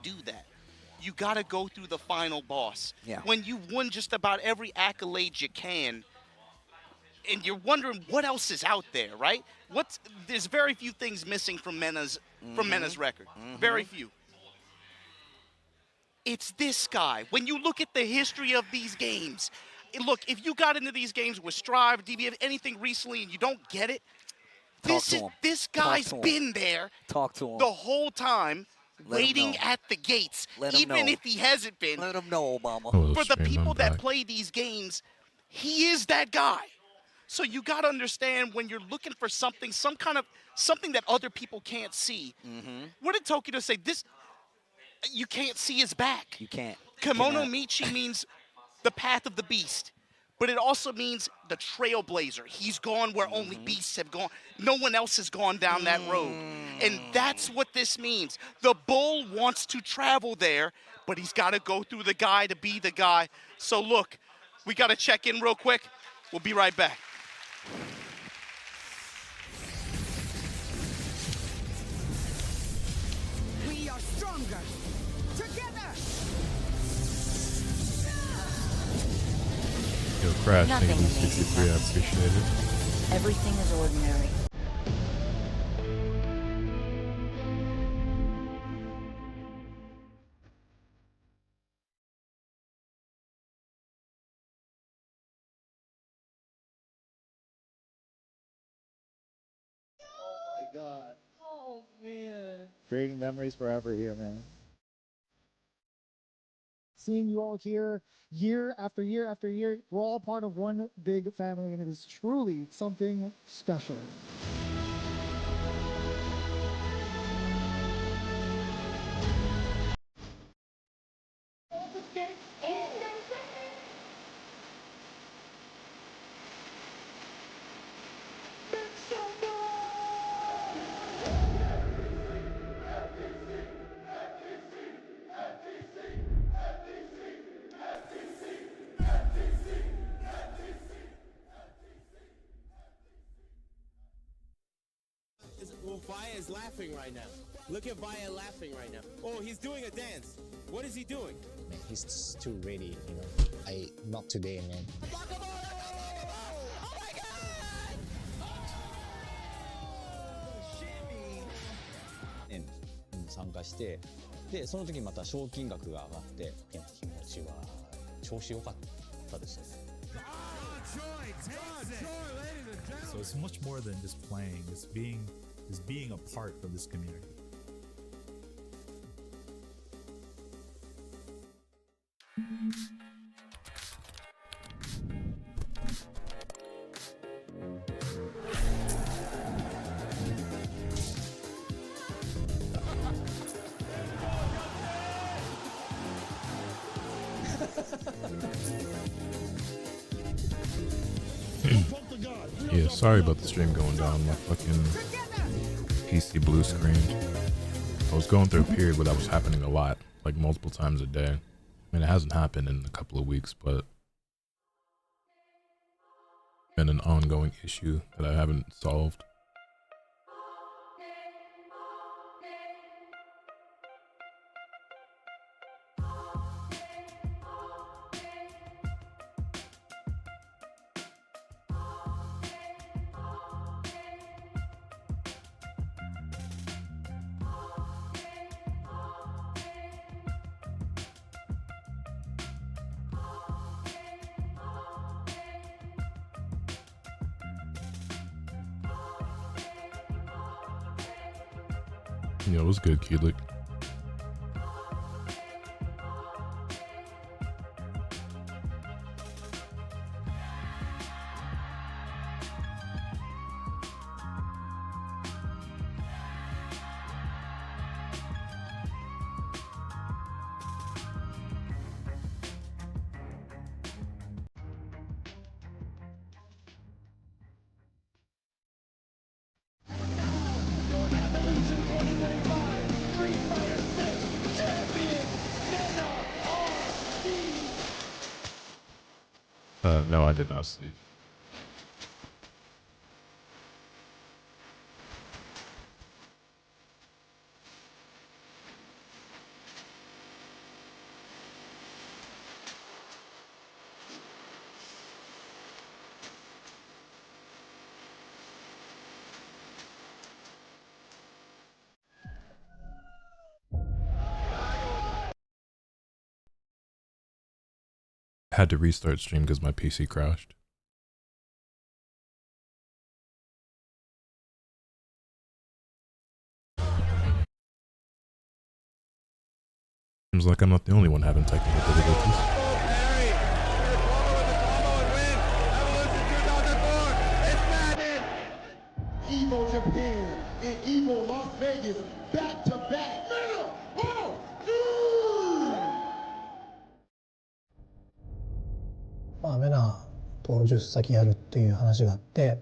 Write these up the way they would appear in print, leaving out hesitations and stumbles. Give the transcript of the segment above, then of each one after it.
do that. You got to go through the final boss. Yeah. When you've won just about every accolade you can, and you're wondering what else is out there, right? There's very few things missing from Mena's record. Very few. It's this guy. When you look at the history of these games, look, if you got into these games with Strive, DBF, anything recently, and you don't get it, this guy's been there the whole time, waiting at the gates, even if he hasn't been. Let him know, Obama. For the people that play these games, he is that guy. So you got to understand when you're looking for something, something that other people can't see. What did Tokyo say? This, you can't see his back. You can't. Kimono Michi means the path of the beast, but it also means the trailblazer. He's gone where only beasts have gone. No one else has gone down that road. And that's what this means. The bull wants to travel there, but he's got to go through the guy to be the guy. So look, we got to check in real quick. We'll be right back. We are stronger together. Yo, Crash, Nothing thank you, is easy, 63, I appreciate it. Everything is ordinary. God. Oh man. Creating memories forever here, man. Seeing you all here year after year after year, we're all part of one big family, and it is truly something special. Well, Vaya is laughing right now. Look at Vaya laughing right now. Oh, he's doing a dance. What is he doing? Man, he's just too ready, you know. Not today, man. Oh my God! 参加して、でその時にまた賞金額が上がって、気持ちは調子良かったですよね。So it's much more than just playing. It's being a part of this community. Yeah, sorry about the stream going down. My fucking PC blue screen. I was going through a period where that was happening a lot, like multiple times a day. I mean, it hasn't happened in a couple of weeks, but it's been an ongoing issue that I haven't solved. Yeah, it was good, Keelik. No, I did not sleep. Had to restart stream because my PC crashed. Seems like I'm not the only one having technical difficulties. Evo Japan and Evo Las Vegas back to back. Mena, まあメナと10先やるっていう話があって。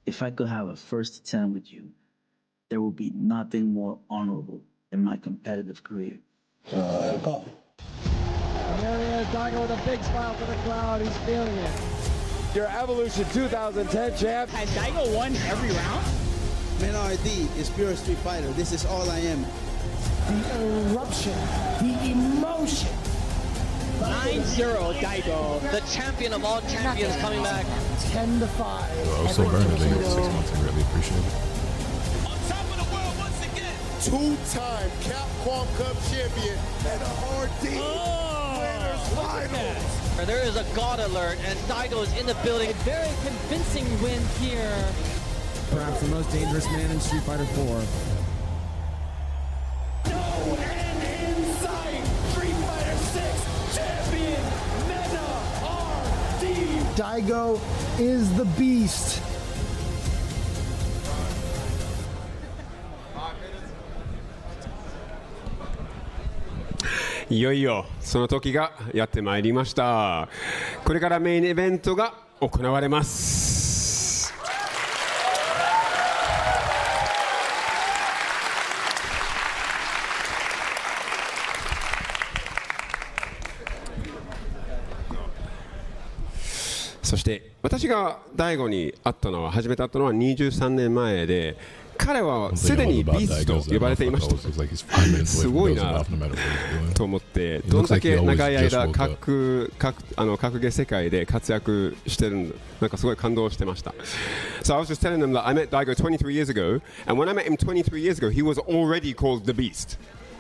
If I could have a first to 10 with you, there will be nothing more honorable in my competitive career. There he is, Daiga with a big smile for the crowd. He's feeling it. Your Evolution 2010 champ. Has Daiga won every round? Mena RD is pure Street Fighter. This is all I am. The eruption, the emotion. 9-0 Daigo, the champion of all champions, coming back. 10-5. Well, I was so burned that they got 6 months. I really appreciate it. on top of the world once again. Two-time Capcom Cup champion and a RD winners finals. There is a God alert, and Daigo is in the building. A very convincing win here. Perhaps the most dangerous man in Street Fighter 4. No end in sight. Street Fighter 6 champion Mena RD. Daigo is the beast.いよいよその時がやってまいりました。これからメインイベントが行われます。そして私が大悟に始めたのは23年前で、彼はすでにビーストと呼ばれていました。すごいなと思って、どんだけ長い間格ゲー世界で活躍してるのか、なんかすごい感動してました。So I was just telling them that I met Daigo 23 years ago, and when I met him 23 years ago, he was already called the Beast.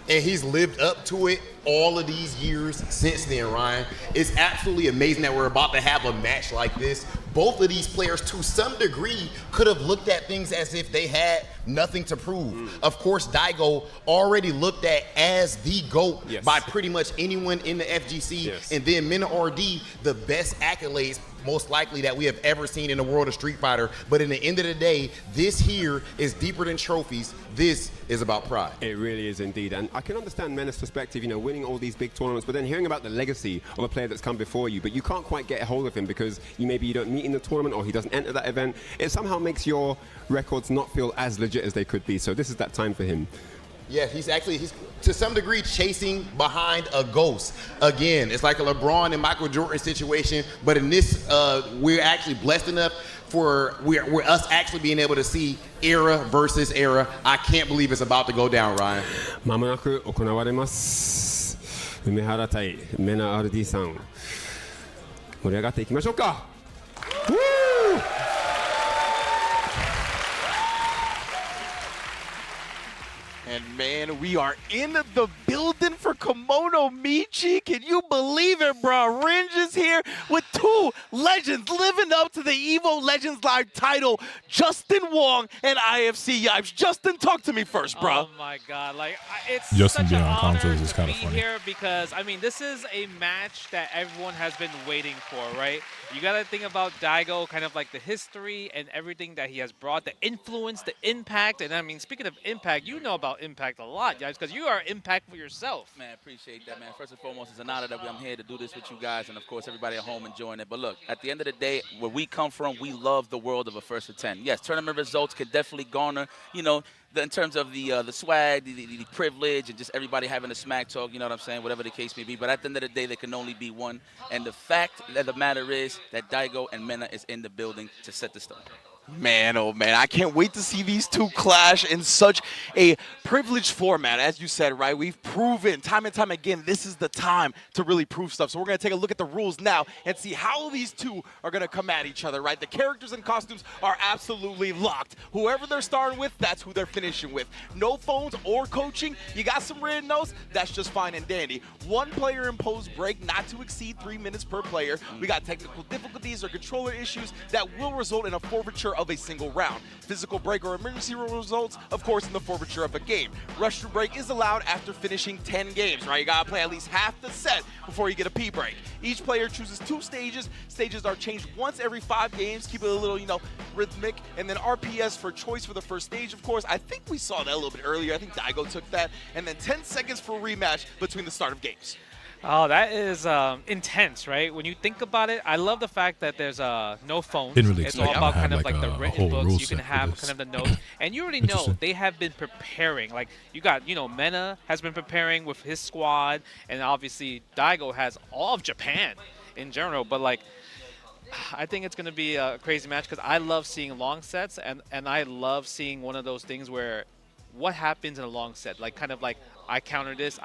And he's lived up to it all of these years since then, Ryan. It's absolutely amazing that we're about to have a match like this. Both of these players, to some degree, could have looked at things as if they had nothing to prove. Of course, Daigo already looked at as the GOAT by pretty much anyone in the FGC. And then Mena RD, the best accolades most likely that we have ever seen in the world of Street Fighter. But in the end of the day, this here is deeper than trophies. This is about pride. It really is indeed. And I can understand Mena's perspective, you know, winning all these big tournaments, but then hearing about the legacy of a player that's come before you, but you can't quite get a hold of him because maybe you don't meet in the tournament or he doesn't enter that event. It somehow makes your records not feel as legit as they could be. So this is that time for him. Yeah, he's to some degree chasing behind a ghost. Again, it's like a LeBron and Michael Jordan situation, but in this, we're actually blessed enough for we're us actually being able to see era versus era. I can't believe it's about to go down, Ryan. まもなく行われます。梅原対メナ RD さん、盛り上がっていきましょうか。And man, we are in the building for Kimono Michi. Can you believe it, bro? Ringe is here with two legends living up to the Evo Legends Live title, Justin Wong and IFC Yipes. Justin, talk to me first, bro. Oh my God, like it's Justin such being an on honor consoles is to kind be of funny. here because I mean this is a match that everyone has been waiting for, right? You gotta think about Daigo, kind of like the history and everything that he has brought, the influence, the impact, and I mean speaking of impact, you know about impact a lot, guys, because you are impact for yourself. Man, appreciate that, man. First and foremost, it's an honor that I'm here to do this with you guys, and of course everybody at home enjoying it. But look, at the end of the day, where we come from, we love the world of a first to 10. Yes, tournament results could definitely garner, you know, in terms of the swag, the privilege, and just everybody having a smack talk, you know what I'm saying, whatever the case may be. But at the end of the day, there can only be one. And the fact of the matter is that Daigo and Mena is in the building to set the stone. Man, oh man, I can't wait to see these two clash in such a privileged format. As you said, right, we've proven time and time again, this is the time to really prove stuff. So we're going to take a look at the rules now and see how these two are going to come at each other, right? The characters and costumes are absolutely locked. Whoever they're starting with, that's who they're finishing with. No phones or coaching. You got some written notes, that's just fine and dandy. One player imposed break, not to exceed 3 minutes per player. We got technical difficulties or controller issues that will result in a forfeiture of a single round. Physical break or emergency results, of course, in the forfeiture of a game. Rush to break is allowed after finishing 10 games, right? You gotta play at least half the set before you get a pee break. Each player chooses 2 stages. Stages are changed once every 5 games. Keep it a little, rhythmic. And then RPS for choice for the first stage, of course. I think we saw that a little bit earlier. I think Daigo took that. And then 10 seconds for rematch between the start of games. Oh, that is intense, right? When you think about it, I love the fact that there's no phones. Didn't really it's all expect about to have kind of like like the a written whole books. rule You can set for have this. kind of the notes. And you already know they have been preparing. Like, you got, Mena has been preparing with his squad. And obviously, Daigo has all of Japan in general. But, like, I think it's going to be a crazy match because I love seeing long sets. And I love seeing one of those things where what happens in a long set? Like, kind of like, I counter this,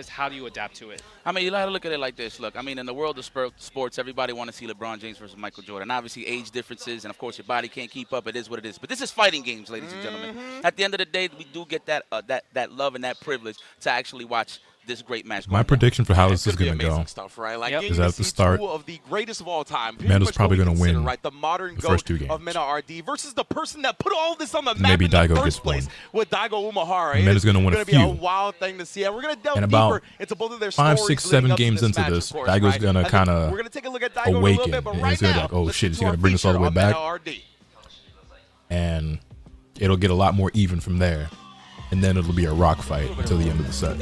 how do you adapt to it? I mean, you got to look at it like this. Look, I mean, in the world of sports, everybody want to see LeBron James versus Michael Jordan. Obviously, age differences, and of course, your body can't keep up. It is what it is. But this is fighting games, ladies and gentlemen. At the end of the day, we do get that that love and that privilege to actually watch this great match. My prediction for how this is going to go Stuff, right? Like, is that at the start, two of the greatest of all time. Mena's probably going to win right? The modern the first 2 games. of Mena RD versus the person that put all this on the map Maybe in the Daigo first gets place one. with Daigo Umahara. Mena's going to win a It's going few. to be a wild thing to see. And we're going to delve And about deeper into both of their 5, stories 6, 7 leading up to games this into match, this, of course, Daigo's right? going to I think kind we're going to take a look at Daigo of awaken. a little bit, but And right he's going to be now, like, oh let's shit, get he's to going our to bring us all the feature way on back. Mena RD. And it'll get a lot more even from there. And then it'll be a rock fight until the end of the set.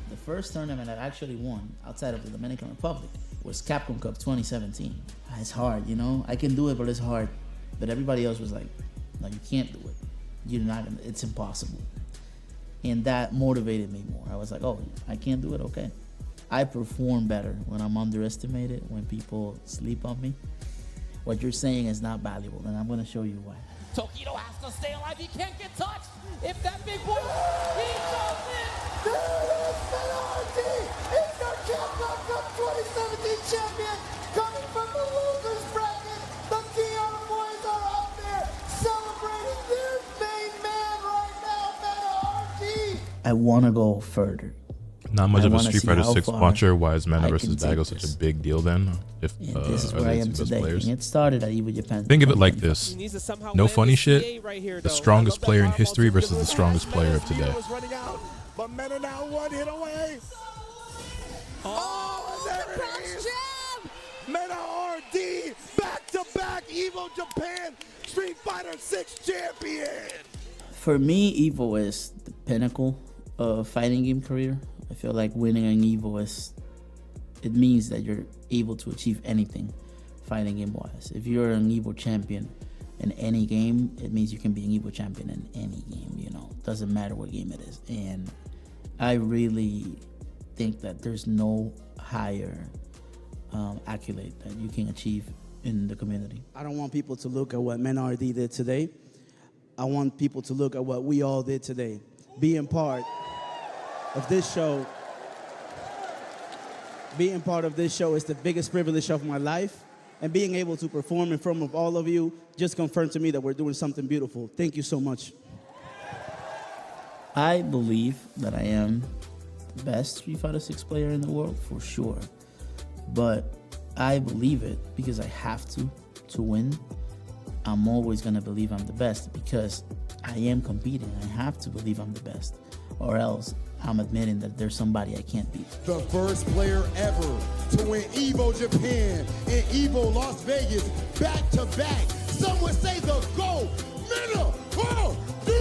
The first tournament I actually won outside of the Dominican Republic was Capcom Cup 2017. It's hard, I can do it, but it's hard. But everybody else was like, no, you can't do it. You're not gonna, it's impossible. And that motivated me more. I was like, oh, I can't do it, okay. I perform better when I'm underestimated, when people sleep on me. What you're saying is not valuable, and I'm gonna show you why. Tokido has to stay alive. He can't get touched. If that big boy, he goes in. It's your Capcom Cup 2017 champion coming from the losers bracket. The Tiana boys are up there celebrating their main man right now, Mena RD. I wanna go further. Not much I of a wanna Street see Fighter how 6 far watcher. Why is Mena I versus can take Daigo such this. a big deal then? If And this is are where I they am the best today. players? And it started at Evo Japan. Think of it like this. He needs to somehow No land funny this shit. CA right here, The though. strongest I love that player in fireball history too. versus the strongest player of today. Was running out, but Mena now one hit away. Oh, and there it is. Mena RD back-to-back Evo Japan Street Fighter 6 champion. For me, Evo is the pinnacle of fighting game career. I feel like winning an Evo it means that you're able to achieve anything fighting game wise. If you're an Evo champion in any game, it means you can be an Evo champion in any game, Doesn't matter what game it is. And I really think that there's no higher accolade that you can achieve in the community. I don't want people to look at what Mena RD did today. I want people to look at what we all did today. Being part of this show. Being part of this show is the biggest privilege of my life. And being able to perform in front of all of you just confirmed to me that we're doing something beautiful. Thank you so much. I believe that I am the best Street Fighter 6 player in the world, for sure. But I believe it because I have to win. I'm always going to believe I'm the best because I am competing. I have to believe I'm the best, or else I'm admitting that there's somebody I can't beat. The first player ever to win Evo Japan and Evo Las Vegas back to back. Some would say the GOAT, Mena RD.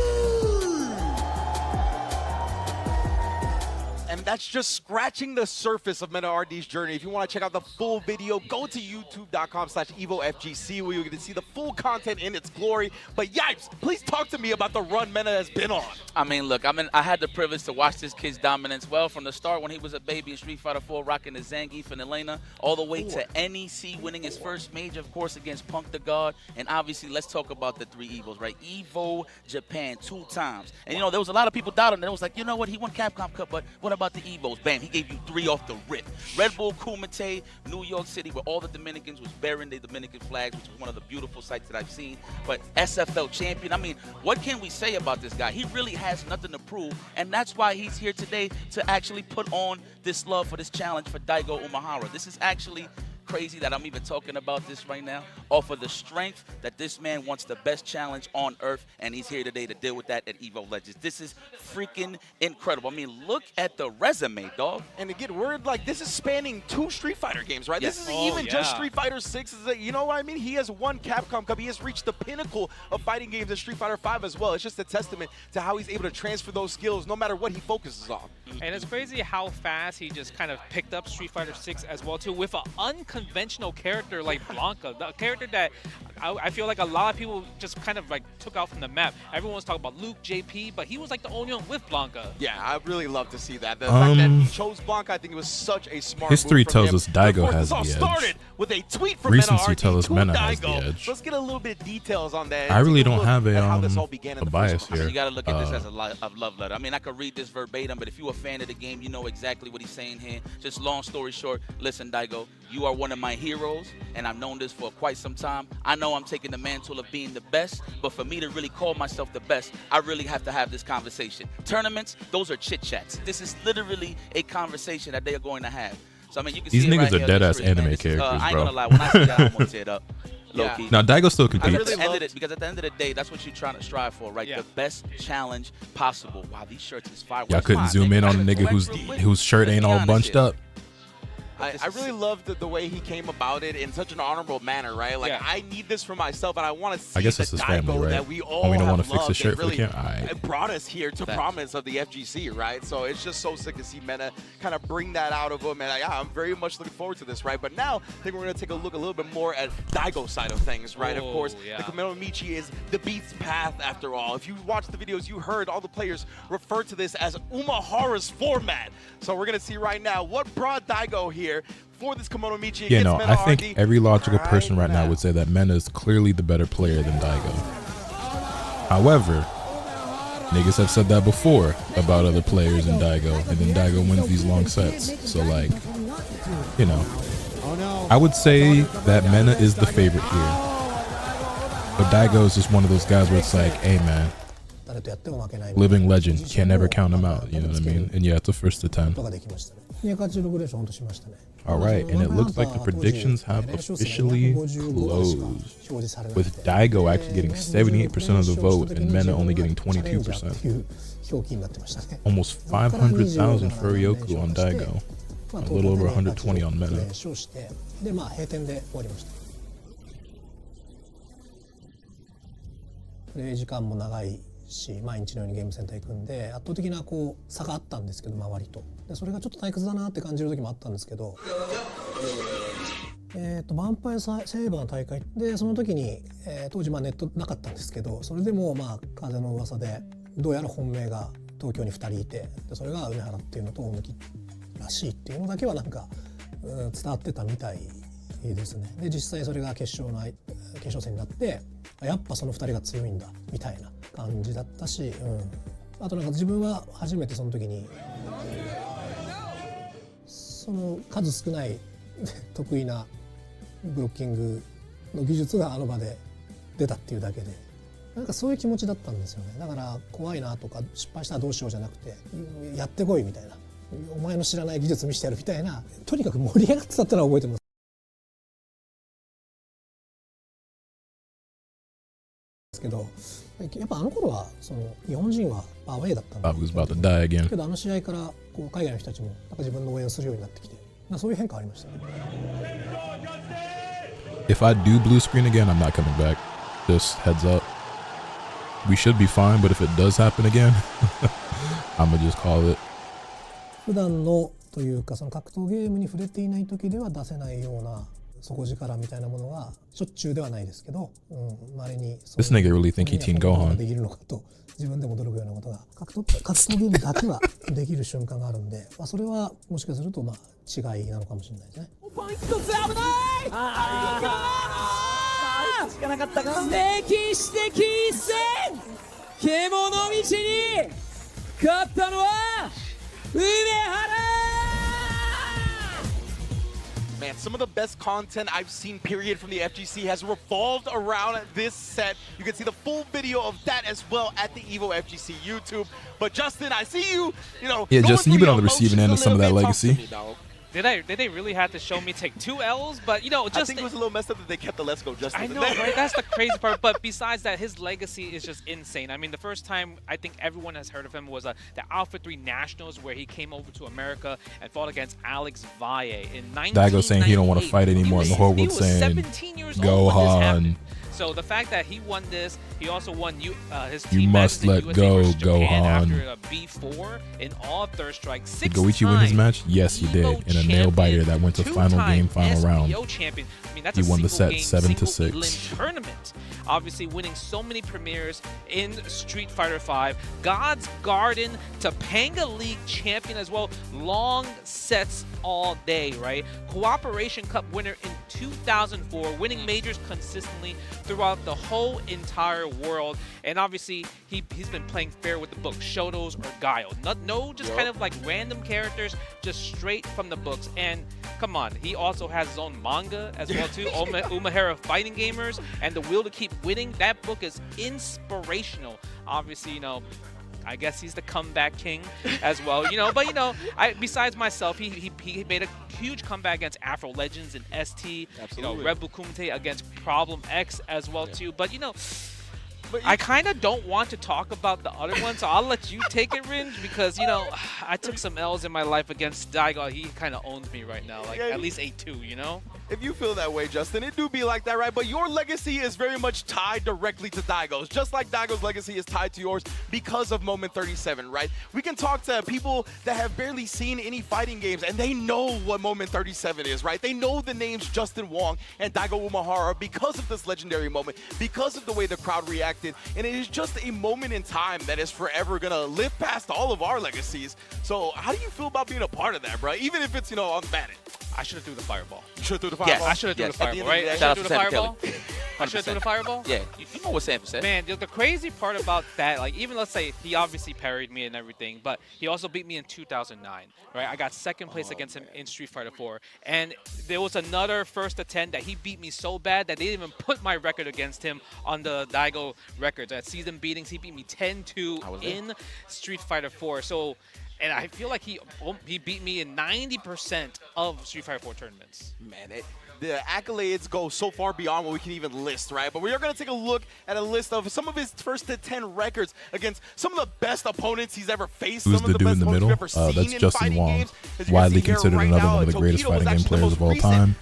And that's just scratching the surface of Mena RD's journey. If you want to check out the full video, go to youtube.com/EvoFGC where you get to see the full content in its glory. But Yipes, please talk to me about the run Mena has been on. I mean, look, I had the privilege to watch this kid's dominance well from the start when he was a baby in Street Fighter 4, rocking the Zangief and Elena, all the way to NEC, winning his first major, of course, against Punk the God. And obviously, let's talk about the 3 Evos, right? Evo Japan 2 times. And, you know, there was a lot of people doubting it. It was like, you know what, he won Capcom Cup, but what about the Evos? Bam, he gave you 3 off the rip. Red Bull Kumite, New York City, where all the Dominicans was bearing their Dominican flags, which was one of the beautiful sights that I've seen. But SFL champion, I mean, what can we say about this guy? He really has nothing to prove, and that's why he's here today to actually put on this love for this challenge for Daigo Umehara. This is actually crazy that I'm even talking about this right now, off of the strength that this man wants the best challenge on earth, and he's here today to deal with that at Evo Legends. This is freaking incredible. I mean, look at the resume, dog. And again, we're like, this is spanning 2 Street Fighter games, right? Yes. This isn't even just Street Fighter 6. You know what I mean? He has won Capcom Cup. He has reached the pinnacle of fighting games in Street Fighter 5 as well. It's just a testament to how he's able to transfer those skills no matter what he focuses on. And it's crazy how fast he just kind of picked up Street Fighter 6 as well, too, with an unconventional character like Blanca, the character that I feel like a lot of people just kind of like took out from the map. Everyone's talking about Luke, JP, but he was like the only one with Blanca. Yeah, I really love to see that. The fact that he chose Blanca, I think it was such a smart History move from tells him. us Daigo has all the edge. started with a tweet from Recency Mena tells us RD Mena to has the Daigo. edge. Let's get a little bit of details on that. I really don't have how this all began a in the bias first place. here. I mean, you got to look at this as a love letter. I mean, I could read this verbatim, but if you're a fan of the game, you know exactly what he's saying here. Just long story short, listen, Daigo, you are one of my heroes, and I've known this for quite some time. I know I'm taking the mantle of being the best, but for me to really call myself the best, I really have to have this conversation. Tournaments, those are chit-chats. This is literally a conversation that they are going to have. So, I mean, you can These see it niggas right are here. dead-ass This is, anime man, characters, I ain't bro. gonna lie, when I see that, I'm gonna tear it up. Low-key. Now, Daigo still competes. Because at the end of the day, that's what you're trying to strive for, right? The best challenge possible. Wow, these shirts is fire. Y'all couldn't zoom in on a nigga whose shirt ain't all bunched up. I really love the way he came about it in such an honorable manner, right? Like, I need this for myself, and I want to see I guess the it's his Daigo family, right? that we all We don't have want to fix the loved shirt and for the really camera. Aight. brought us here to prominence of the FGC, right? So it's just so sick to see Mena kind of bring that out of him, and I'm very much looking forward to this, right? But now I think we're going to take a look a little bit more at Daigo's side of things, right? Of course, the Komodo Michi is the beast's path after all. If you watched the videos, you heard all the players refer to this as Umehara's format. So we're going to see right now what brought Daigo here for this Komodo Michi Yeah, against no, Mena I think RD. every logical person right now would say that Mena is clearly the better player than Daigo. However, niggas have said that before about other players in Daigo, and then Daigo wins these long sets. So, like, you know, I would say that Mena is the favorite here. But Daigo is just one of those guys where it's like, hey, man, living legend, you can't never count him out, you know what I mean? And yeah, it's a first to 10. All right, and it looks like the predictions have officially closed, with Daigo actually getting 78% of the vote and Mena only getting 22%. Almost 500,000 for Ryoku on Daigo, a little over 120 on Mena. し毎日のようにゲームセンター行くんで圧倒的なこう差があったんですけど周りとでそれがちょっと退屈だなって感じる時もあったんですけどヴァンパイアセーバーの大会でその時に、当時ネットなかったんですけどそれでも風の噂でどうやら本命が東京に2人いてでそれが梅原っていうのと大貫らしいっていうのだけはなんか伝わってたみたいですね。で実際それが決勝戦になってやっぱその2人が強いんだみたいな感じだったし、あとなんか自分は初めてその時にその数少ない得意なブロッキングの技術があの場で出たっていうだけでなんかそういう気持ちだったんですよね。だから怖いなとか失敗したらどうしようじゃなくてやってこいみたいなお前の知らない技術見せてやるみたいなとにかく盛り上がってたってのは覚えてます。けどやっぱあの頃はその日本人はアウェーだったんでけどあの試合からこう海外の人たちもなんか自分の応援をするようになってきてそういう変化ありましたね。If I do blue screen again, I'm not coming back. Just heads up. We should be fine, but if it does happen again, I'm gonna just call it. 普段のというかその格闘ゲームに触れていない時では出せないような底力みたいなものがしょっちゅうではないですけど、稀に This nigga really think he Teen Gohan. できるのかと自分でも驚くようなことが格闘ゲームだけはできる瞬間があるんで、それはもしかすると違いなのかもしれないですね。一つ危ないつかなかったか。歴史的一戦、獣道に勝ったのは梅原。Man, some of the best content I've seen, period, from the FGC has revolved around this set. You can see the full video of that as well at the Evo FGC YouTube. But Justin, I see you, Yeah, Justin, you've been on the receiving end of some of that legacy. Did they really have to show me take 2 L's? But just I think it was a little messed up that they kept the Let's Go Justin. I know, right? That's the crazy part. But besides that, his legacy is just insane. I mean, the first time I think everyone has heard of him was the Alpha 3 Nationals, where he came over to America and fought against Alex Valle in 1998. Daigo saying he don't want to fight anymore, and the whole world saying, 17 years old when this Gohan. happened. So the fact that he won this, he also won his team You matches must in let USA go, versus Japan Gohan. after a B4 in all Third Strike. Did Goichi win his match? Yes, he did. In a nail biter that went to final game, final round. Champion. I mean, that's He a won the set single game, 7-6. Tournament. Obviously winning so many premieres in Street Fighter V. God's Garden, Topanga League champion as well. Long sets all day, right? Cooperation Cup winner in 2004, winning majors consistently throughout the whole entire world. And obviously, he's been playing fair with the book, Shotos or Guile. No just kind of like random characters, just straight from the books. And come on, he also has his own manga as well too, Umahara Fighting Gamers, and The Will to Keep Winning. That book is inspirational. Obviously, I guess he's the comeback king as well, But besides myself, he made a huge comeback against Afro Legends and ST. Absolutely. Rebel Kumite against Problem X as well too. But I kind of don't want to talk about the other one, so I'll let you take it, Ringe, because I took some L's in my life against Daiga. He kind of owns me right now, like at least 8-2, If you feel that way, Justin, it do be like that, right? But your legacy is very much tied directly to Daigo's, just like Daigo's legacy is tied to yours because of Moment 37, right? We can talk to people that have barely seen any fighting games, and they know what Moment 37 is, right? They know the names Justin Wong and Daigo Umahara because of this legendary moment, because of the way the crowd reacted, and it is just a moment in time that is forever gonna live past all of our legacies. So how do you feel about being a part of that, bro? Even if it's, unbanning. I should have threw the fireball. You should have threw the Yes, fireball? I should have threw the fireball, right? I should have threw the fireball. I should have threw the fireball? Yeah, you know what Sanford said. Man, the crazy part about that, like, even let's say he obviously parried me and everything, but he also beat me in 2009, right? I got second place against him in Street Fighter 4. And there was another first attempt that he beat me so bad that they didn't even put my record against him on the Daigo records. At season beatings, he beat me 10-2 in Street Fighter 4. So, and I feel like he beat me in 90% of Street Fighter 4 tournaments. Man, the accolades go so far beyond what we can even list, right? But we are going to take a look at a list of some of his first to 10 records against some of the best opponents he's ever faced. Who's some the of dude in the middle? That's Justin Wong, widely considered another one of the greatest fighting game players of all time.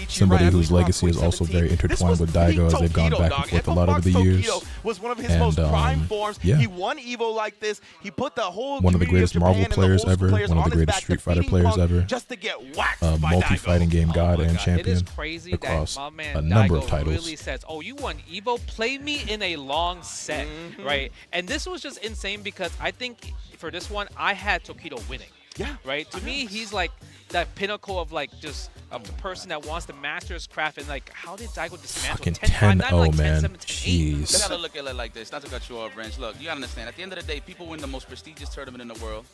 Somebody whose legacy is also very intertwined with Daigo as they've gone back and forth a lot over the years. Was one of his most prime forms. Yeah. He won Evo like this. He put the whole One of the greatest Marvel players ever, one of the greatest Street Fighter players ever, just to get whacked multi-fighting game god and champion. It is crazy that my man a number of Daigo titles. really says, "Oh, you won Evo? Play me in a long set," right? And this was just insane because I think for this one I had Tokido winning. Yeah. Right. To me, he's like that pinnacle of like just of the person that wants to master his craft. And like, how did Daigo dismantle Fucking 10-5, 10-0, like man. 10-7, 10-8? You Jeez. gotta look at it like this, not to cut you off, Wrench. Look, you gotta understand, at the end of the day, people win the most prestigious tournament in the world,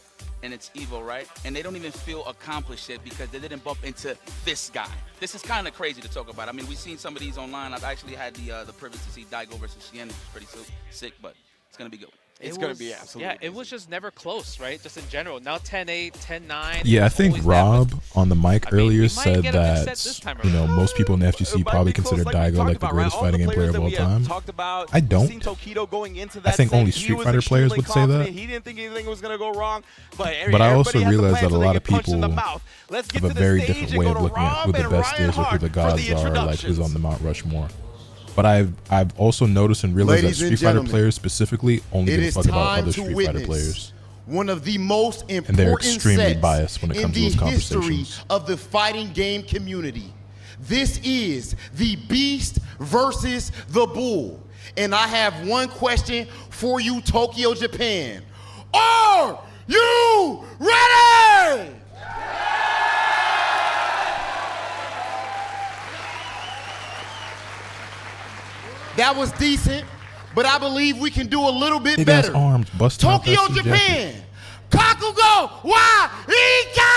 and it's Evo, right? And they don't even feel accomplished yet because they didn't bump into this guy. This is kind of crazy to talk about. I mean, we've seen some of these online. I've actually had the privilege to see Daigo versus Shien, which is pretty sick, but it's gonna be good. It's going to be absolutely Yeah, it was just never close, right? Just in general. Now 10-8, 10-9. Yeah, I think Rob on the mic earlier we might said get a mixed set this that time around. most people in the FGC probably consider Daigo like the greatest fighting game player of all time. I don't. I think only Street Fighter players would say that. He didn't think anything was going to go wrong, But I also realize that a lot of people have a very different way of looking at who the best is or who the gods are, like who's on the Mount Rushmore. But I've also noticed and realized that Street Fighter players specifically only give a fuck about other Street Fighter players. one of the most And they're important extremely sets biased when it in comes to the those history conversations. of the fighting game community. This is the Beast versus the Bull. And I have one question for you, Tokyo, Japan. Are you ready? That was decent, but I believe we can do a little bit Big ass better. arms, busting out that Tokyo, suit Japan. jacket. Kakugo wa Ika!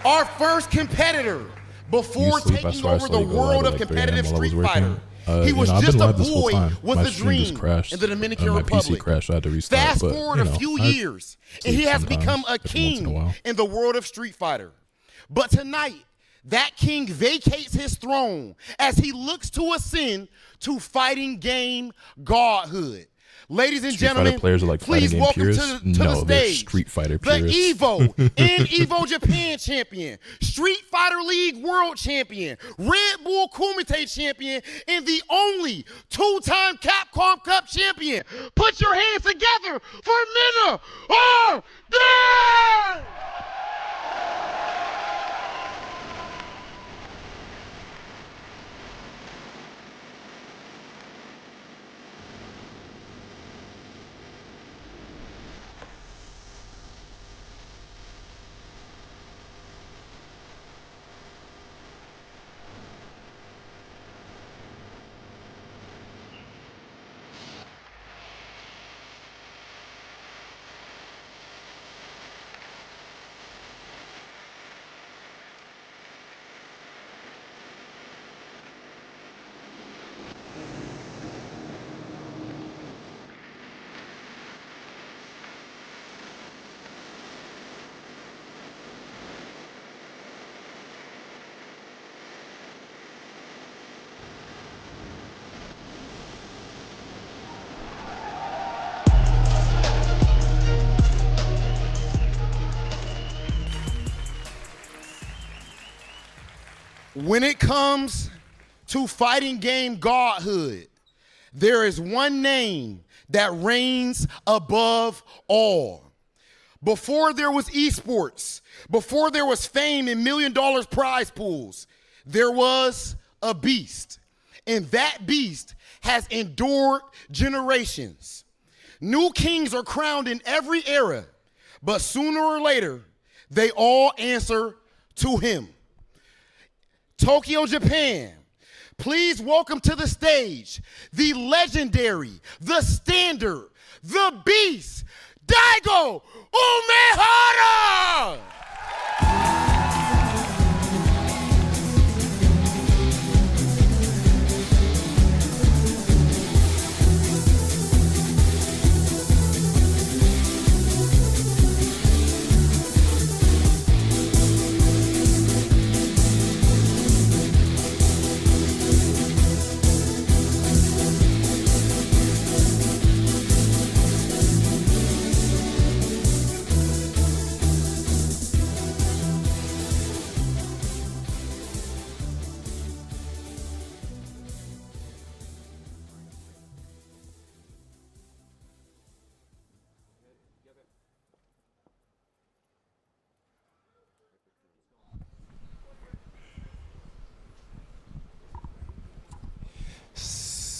Our first competitor before Sleep, I taking swear I over the sleep a lot world at of like 3 a.m. competitive while I was Street working. Fighter. He You was know, I've just been a live this whole boy time. with My a stream just dream crashed. in the Dominican My Republic. PC crashed, so I had to restart. Fast but, forward you a know, few I years, and he sleep has sometimes, become a every once in a king while. in the world of Street Fighter. But tonight, that king vacates his throne as he looks to ascend to fighting game godhood. Ladies and Street Fighter gentlemen, players are like please fighting game welcome purists? to the No, they're stage Street Fighter the purists. Evo and Evo Japan champion, Street Fighter League world champion, Red Bull Kumite champion, and the only two-time Capcom Cup champion. Put your hands together for Mena or dead! When it comes to fighting game godhood, there is one name that reigns above all. Before there was esports, before there was fame and $1 million prize pools, there was a beast. And that beast has endured generations. New kings are crowned in every era, but sooner or later, they all answer to him. Tokyo, Japan, please welcome to the stage the legendary, the standard, the beast, Daiga Umehara!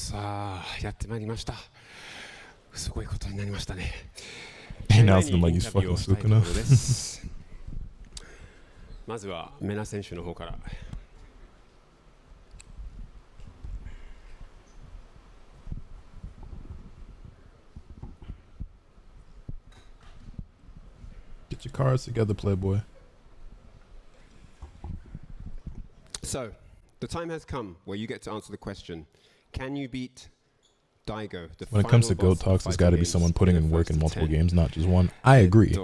さあやってまいりました。すごいことになりましたね。 He announced him like he's fucking Sukuna. まずはメナ選手の方から。Get your cards together, Playboy. So, the time has come where you get to answer the question: Can you beat Daigo? When it comes to GOAT talks, there's got to be someone putting in work in multiple games, not just one. I agree,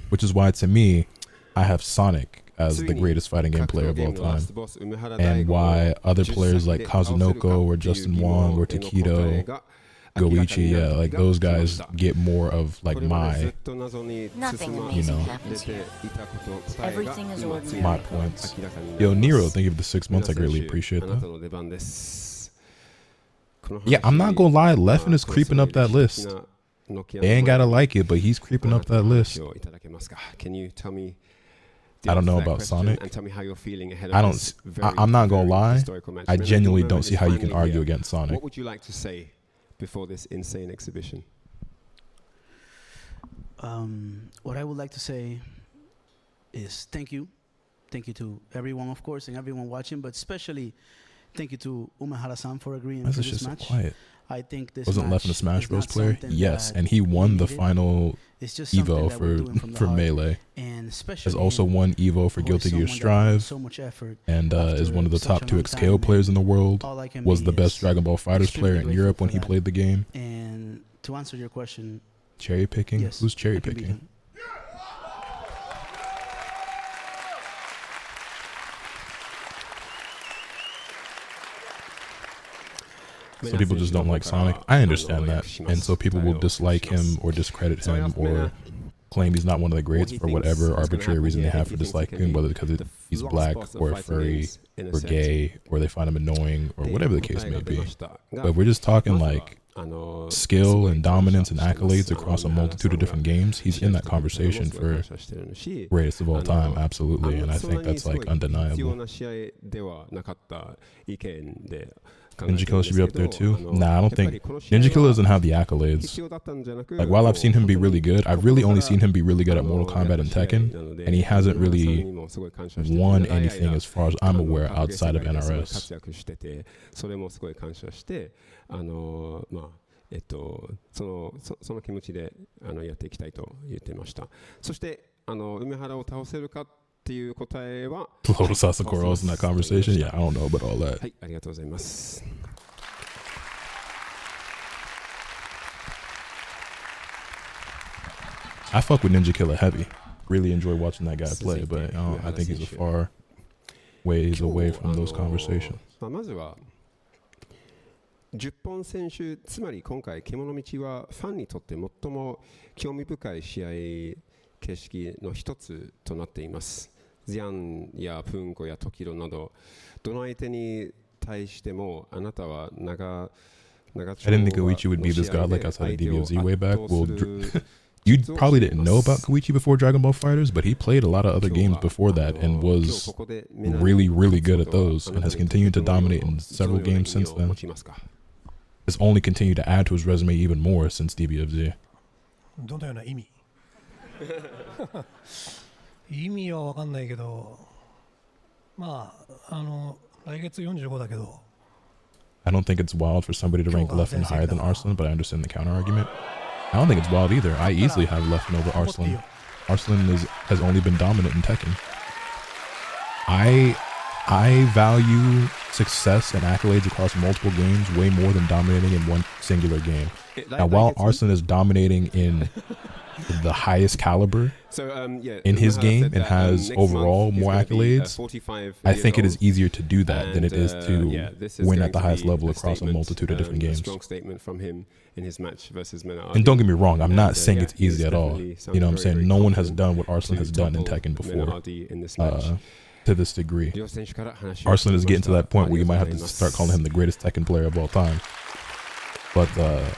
which is why to me, I have Sonic as the greatest fighting game player of all time, and why other players like Kazunoko or Justin Wong or Takedo, Goichi, yeah, like those guys get more of like my, you know, Everything is ordinary. my points. Yo, Nero, thank you for the 6 months. I greatly appreciate that. Yeah, I'm not gonna lie, Leffen is creeping up that list. They ain't gotta like it, but he's creeping up that list. Can you tell me? I don't know about Sonic. And tell me how you're feeling ahead of I don't. this I'm not gonna very lie. historical match. I Mena, genuinely your don't moment see is how you can finally argue here. against Sonic. What would you like to say before this insane exhibition? What I would like to say is thank you. Thank you to everyone, of course, and everyone watching, but especially thank you to Umehara-san for agreeing Why is to this this shit so match. quiet? I think this Wasn't match Leffen a Smash is Bros not player? something Yes, that and he won we the needed. final It's just something Evo that we're doing from the for heart. Melee. And Has also won Evo for who is Guilty Gear someone that put Strive, so much effort and is one of the such top a 2 long XKO time, players in the world. all I can Was be the best is Dragon Ball Fighters player extremely in Europe grateful when for he that. played the game. And to answer your question, Cherry picking? yes, Who's cherry I can beat picking? him. So people just don't like Sonic. I understand that, and so people will dislike him or discredit him or claim he's not one of the greats for whatever arbitrary reason they have for disliking him, whether because he's black or furry or gay or they find him annoying or whatever the case may be. But we're just talking like skill and dominance and accolades across a multitude of different games. He's in that conversation for greatest of all time, absolutely, and I think that's like undeniable. Ninja Killer should be up there too. Nah, I don't think Ninja Killer doesn't have the accolades. Like while I've seen him be really good, I've really only seen him be really good at Mortal Kombat and Tekken, and he hasn't really won anything as far as I'm aware outside of NRS. その気持ちでやっていきたいと言っていました。そして梅原を倒せるかっていう答えは Lotus Asakura was in that conversation. Yeah, I don't know about all that. はい、ありがとうございます。I fuck with Ninja Killer heavy. Really enjoy watching that guy play, but I think he's a far ways away from those conversations. まずは10本選手、つまり今回獣道はファンにとって最も興味深い試合形式の一つとなっています。ジャンやプンコやトキロなどどの相手に対してもあなたは長 I didn't think Koichi would be this godlike outside of DBFZ way back. Well, you probably didn't know about Koichi before Dragon Ball Fighters, but he played a lot of other games before that and was really, really good at those and has continued to dominate in several games since then. Has only continued to add to his resume even more since DBFZ. どのような意味意味は分かんないけど、まあ来月45だけど。I don't think it's wild for somebody to rank Leffen higher than Arslan, but I understand the counter argument. I don't think it's wild either. I easily have Leffen over Arslan. Arslan has only been dominant in Tekken. I value success and accolades across multiple games way more than dominating in one singular game. Now, while Arslan is dominating in the highest caliber in his game and has overall more accolades, I think it is easier to do that than it is to win at the highest level across a multitude of different games. And don't get me wrong, I'm not saying it's easy at all. You know what I'm saying? No one has done what Arslan has done in Tekken before to this degree. Arslan is getting to that point where you might have to start calling him the greatest Tekken player of all time. But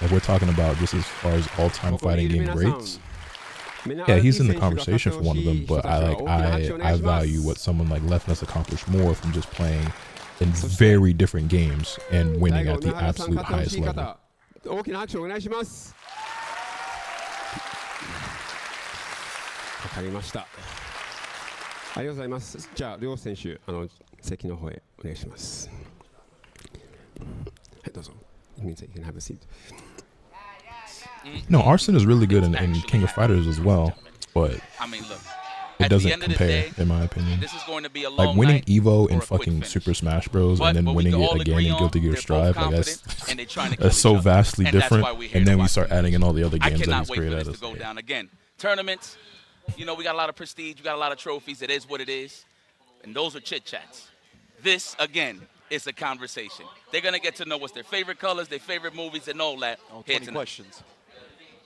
if we're talking about just as far as all-time fighting game greats, yeah, he's in the conversation for one of them. But I value what someone like Leffen has accomplished more from just playing in very different games and winning at the absolute highest level. 大きな拍手をお願いします。わかりました。ありがとうございます。じゃあ両選手席の方へお願いします。はいどうぞ。You can have a seat. No, Arslan is really good in King of Fighters as well, but I mean, look, it doesn't compare, in my opinion. This is going to be a like long winning night Evo in fucking Super Smash Bros. And then winning it again in Guilty Gear Strive, like that's so vastly different. And then we start adding in all the other games that he's created. To go down again. Tournaments, you know, we got a lot of prestige, we got a lot of trophies. It is what it is, and those are chit chats. This again is a conversation. They're gonna get to know what's their favorite colors, their favorite movies, and all that. 20 questions.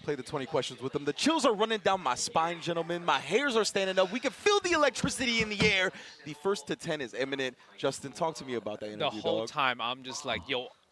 Play the 20 questions with them. The chills are running down my spine, gentlemen. My hairs are standing up. We can feel the electricity in the air. The first to 10 is imminent. Justin, talk to me about that interview, The whole dog. time, I'm just like, yo,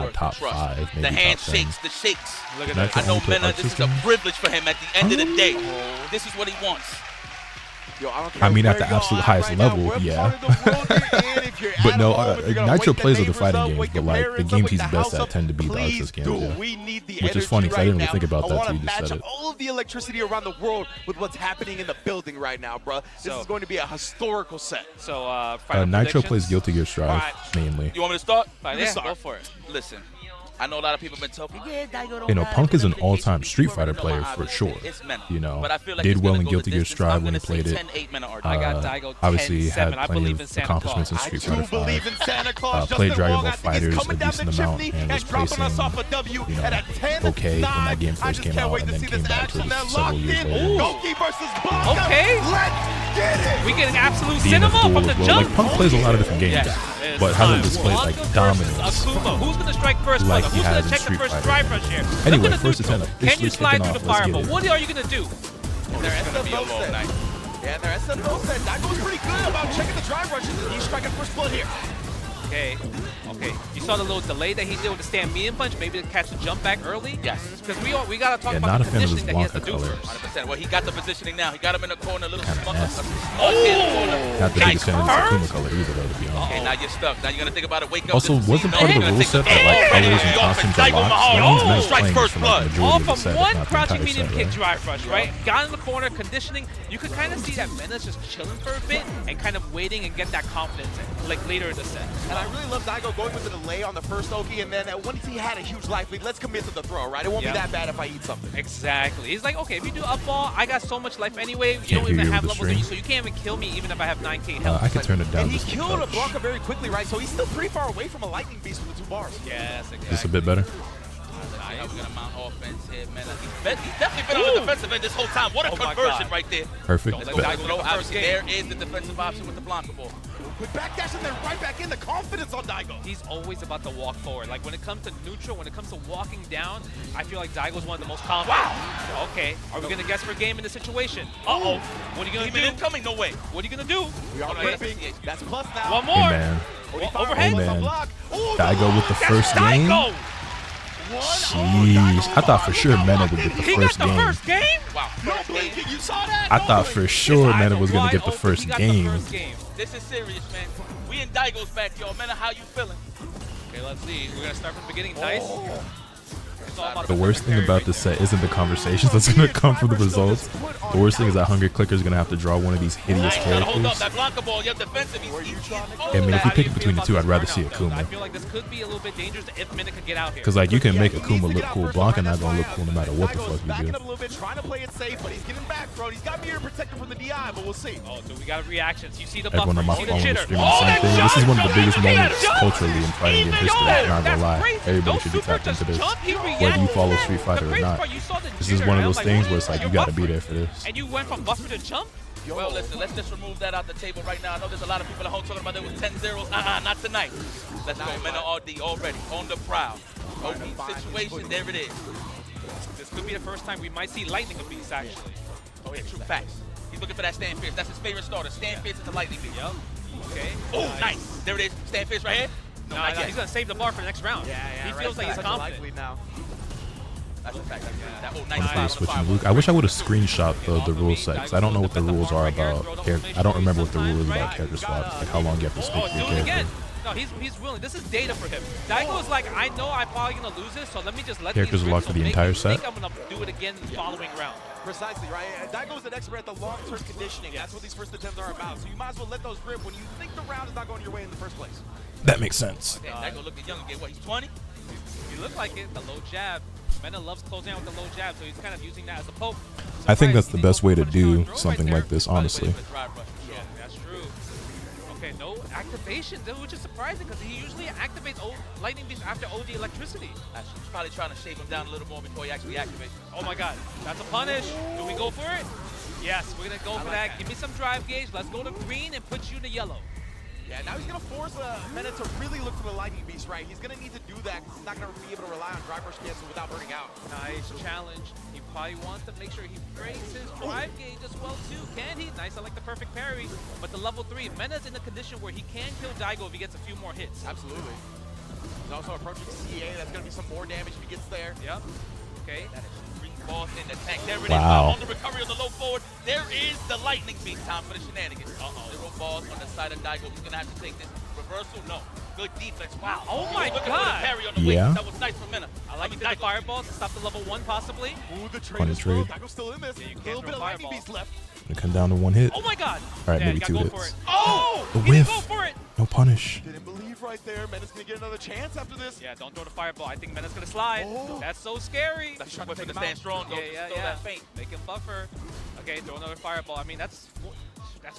my top Trust. 5, maybe The top 10. handshakes, the shakes. Look at Can I that. I know only play Mena, art this is a systems? privilege for him at the end of the day. This is what he wants. Yo, I don't I mean, care at the where y'all absolute at highest right now, level, what yeah. part of the world you're in, if you're But no, Nitro plays other fighting games, but like the games he's best at tend to be the Arceus games, yeah. We need the Which is funny because I didn't really think about that I till you want to just match said up it. all of the electricity around the world with what's happening in the building right now, bro. This is going to be a historical set. So, Nitro plays Guilty Gear Strive, mainly. You want me to start? Yeah, go for it. Listen, I know a lot of people have been talking, yeah, Daigo don't You know, matter, Punk is an whatever the all-time case, Street you Fighter already know player my for opinion. sure. It's Mena. You know, But I feel like did he's well gonna in go Guilty the Gear distance. Strive I'm when he gonna say played it. 10-8 Mena or I got Daigo Obviously, he had 10-7. I plenty believe in of Santa accomplishments in Claus. Street I Fighter do believe 5. in Santa Claus. Played Justin Dragon Wong, Ball I think he's Fighters a coming down the decent amount chimney and was dropping us placing, off a W you know, at a 10-9. okay when that game I first just came can't out wait and to then see came this back to action. it They're several locked years in. later. Goki versus Blanca. Okay. Let's get it. We get an absolute DNF cinema duel from the as well. jump. Like Punk plays a lot of different games, Yes. but hasn't displayed like Blanca dominance versus Akuma. Who's going to strike first? like Blanca? he Who's going has to in check the Street first Fighter. drive rush here? Anyway, Look at the first neutral. attempt. Can you slide through the Let's get fireball? it. What are you going to do? Their gonna be a SFO long set. night. Yeah, their SFO set. Daigo's pretty good about checking the drive rushes. He's striking first blood here. Okay. Okay. You saw the little delay that he did with the stand medium punch, maybe to catch the jump back early? Yes. Because we got to talk Yeah, about not the a fan of this conditioning that he has to Blanca do color. first. 100%. Well, he got the positioning now. He got him in the corner, a little Kinda smart. nasty. Oh! Not the Nice biggest fan of this curve. Akuma color either, though, to be honest. Okay, now you're stuck. Now you're going to think about it. Wake up. Also, this wasn't season. part of the You're rule gonna set think, that like oh, colors and Daigo costumes are Daigo locked? Mahal. No one's Oh, meant strikes playing first for like the blood. All majority of the from set, one if not the crouching entire medium set, kick right? drive rush, right? Got in the corner, conditioning. You could kind of see that Mena's just chilling for a bit and kind of waiting and get that confidence in, like later in the set. And I really love Daigo going with the delay on the first Oki, and then once he had a huge life lead, let's commit to the throw, right? It won't be that bad if I eat something. Exactly. He's like, okay, if you do up ball, I got so much life anyway. You Can't don't hear even you have with the levels in you, stream. so you can't even kill me even if I have 9k health. I can turn it down And he just a killed a touch. Blanca very quickly, right? So he's still pretty far away from a lightning beast with the 2 bars. Yes, exactly. Just a bit better. How we're going to mount offense here, man. He's definitely been on the defensive end this whole time. What a conversion right there. Perfect. Let's go back to the first game. There is the defensive option with the Blanca ball. With backdash and then right back in, the confidence on Daigo. He's always about to walk forward. Like when it comes to neutral, when it comes to walking down, I feel like Daigo's one of the most confident. Wow. Okay, are we going to guess for game in this situation? Uh-oh. What are you going to do? Even incoming, no way. What are you going to do? We are ripping. That's plus now. One more. Hey, man. Overhead. Hey, man. Daigo with the first game. Jeez. I thought for sure Mena would get the first game. First game? Wow. No blinking, you saw that? I thought for sure Mena was going to get the first He got game. the first game. This is serious, man. We in Daigo's back, y'all. Mena, how you feeling? Okay, let's see. We're going to start from the beginning. Nice. It's all about The worst thing about this set isn't the conversations that's going to come from the results. The worst thing is that Hungry Clicker is going to have to draw one of these hideous Hold up, characters. that Blanca ball, you're defensive. I mean, if we pick between the two, I'd rather see I Akuma. feel like this could be a little bit dangerous if Mena could get out here. Because, like, you can make Akuma look cool. Blanca not going to look cool no matter what the fuck you Backing do. up a little bit, trying to play it safe, but he's getting back thrown. He's got mirror protector from the DI, but we'll see. Oh, so we got reactions. You see the buffer, Everyone on my you see the phone jitter. streaming the same thing. This is one of the biggest moments culturally in fighting game history. I'm not going to lie. crazy. Everybody No should be super tapped into just this. jump, he Whether you reacted follow to Street that. Fighter The or crazy not. part, you saw the This is jitter, one of and I those was things like, where it's like, you got to be there for this. And you went from buffer to jump? Well, listen, let's just remove that out the table right now. I know there's a lot of people at home talking about there was 10 zeros. Not tonight. Let's go, Mena RD already on the prowl. OP situation, there it is. This could be the first time we might see lightning beast actually. Oh yeah, true facts. He's looking for that stand fierce. That's his favorite starter. Stand fierce is the lightning beast. Yep. Okay. Oh, nice. There it is. Stand fierce right here. No, No, not yet. he's gonna save the bar for the next round. He feels like he's confident. Now. That's a fact. That I'm nice still switching Luke. I wish I would have screenshot the rule set because I don't know what the rules are about. I don't remember what the rule is about character swap. Like how long you have to speak to your Do it again. character. No, he's willing. This is data for him. Daigo's like, I know I'm probably gonna lose this, so let me just let Characters these are locked for the make entire me set? think I'm gonna do it again the following round. Precisely, right? And Daigo's an expert at the long-term conditioning. That's what these first attempts are about. So you might as well let those rip when you think the round is not going your way in the first place. That makes sense. Okay, Daigo looking young again. What, he's 20? He looked like it. The low jab. Mena loves closing out with the low jab, so he's kind of using that as a poke. I think that's the best way to do something like this, honestly. Yeah, that's true. Okay, no activation, which is surprising because he usually activates Lightning Beast after OD electricity. He's probably trying to shave him down a little more before he actually activates. Oh my god, that's a punish. Do we go for it? Yes, we're going to go for that. Give me some drive gauge. Let's go to green and put you to yellow. Yeah, now he's going to force Mena to really look for the Lightning Beast, right? He's going to need to do that because he's not going to be able to rely on drive rush cancel without burning out. Nice challenge. He probably wants to make sure he breaks his drive gauge as well, too. Can he? Nice. I like the perfect parry. But the level 3, Mena's in a condition where he can kill Daigo if he gets a few more hits. Absolutely. He's also approaching CA. That's going to be some more damage if he gets there. Yep. Okay. Boss in the tank. There it is. Wow. On the recovery of the low forward. There is the lightning beast. Time for the shenanigans. Zero balls on the side of Daigo. He's gonna have to take this. Reversal, no. Good defense. Wow. Oh my Looking God. for the parry on the Yeah. wing. That was nice from Mena. I like the fireballs to stop the level 1 possibly. Ooh, the Funny trade is slow. trade. Daigo's still in this. Yeah, you A can't little throw bit of lightning fireballs. beast left. Gonna come down to 1 hit. Oh my God. All right, Yeah, maybe you gotta 2 go hits. for it. Oh! A He didn't whiff. go for it. No punish. Didn't believe right there. Mena's gonna get another chance after this. Yeah, don't throw the fireball. I think Mena's gonna slide. Oh. That's so scary. That's trying to stand strong, though. Yeah, Throw that feint. Make him buffer. Okay, throw another fireball. I mean, that's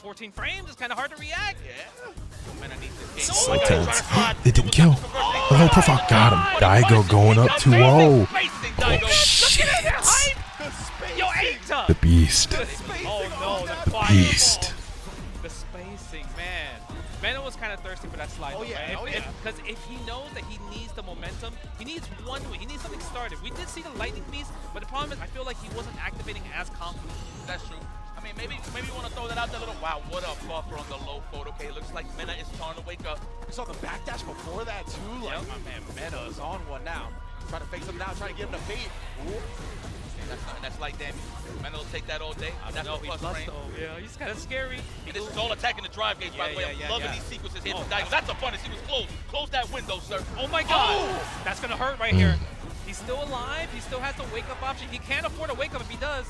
14 frames. It's kind of hard to react. Yeah. Mena needs this It's game. so tense. It didn't kill. The low profile got him. Daigo going up 2-0. Oh, shit. Yo, Aita! The beast. Oh no, the fireball. Beast. The spacing, man. Mena was kind of thirsty for that slide. Oh, yeah. Right? Oh, yeah. Because if he knows that he needs the momentum, he needs one win. He needs something started. We did see the lightning beast, but the problem is I feel like he wasn't activating as confident. That's true. I mean, maybe you want to throw that out there a little. Wow, what a buffer on the low fold. Okay, looks like Mena is starting to wake up. We saw the backdash before that too. Like, my man, Mena is on one now. Trying to fake him now, trying to get him to bait. Ooh. That's light damage. Mena will take that all day. I That's know, the he's plus frame. Yeah, he's kind of scary. And this is all attacking the drive gauge, by the way. I'm loving these sequences here from Daigo. That's a bonus. He was close. Close that window, sir. Oh my God. Oh! That's going to hurt right here. He's still alive. He still has the wake-up option. He can't afford a wake-up if he does.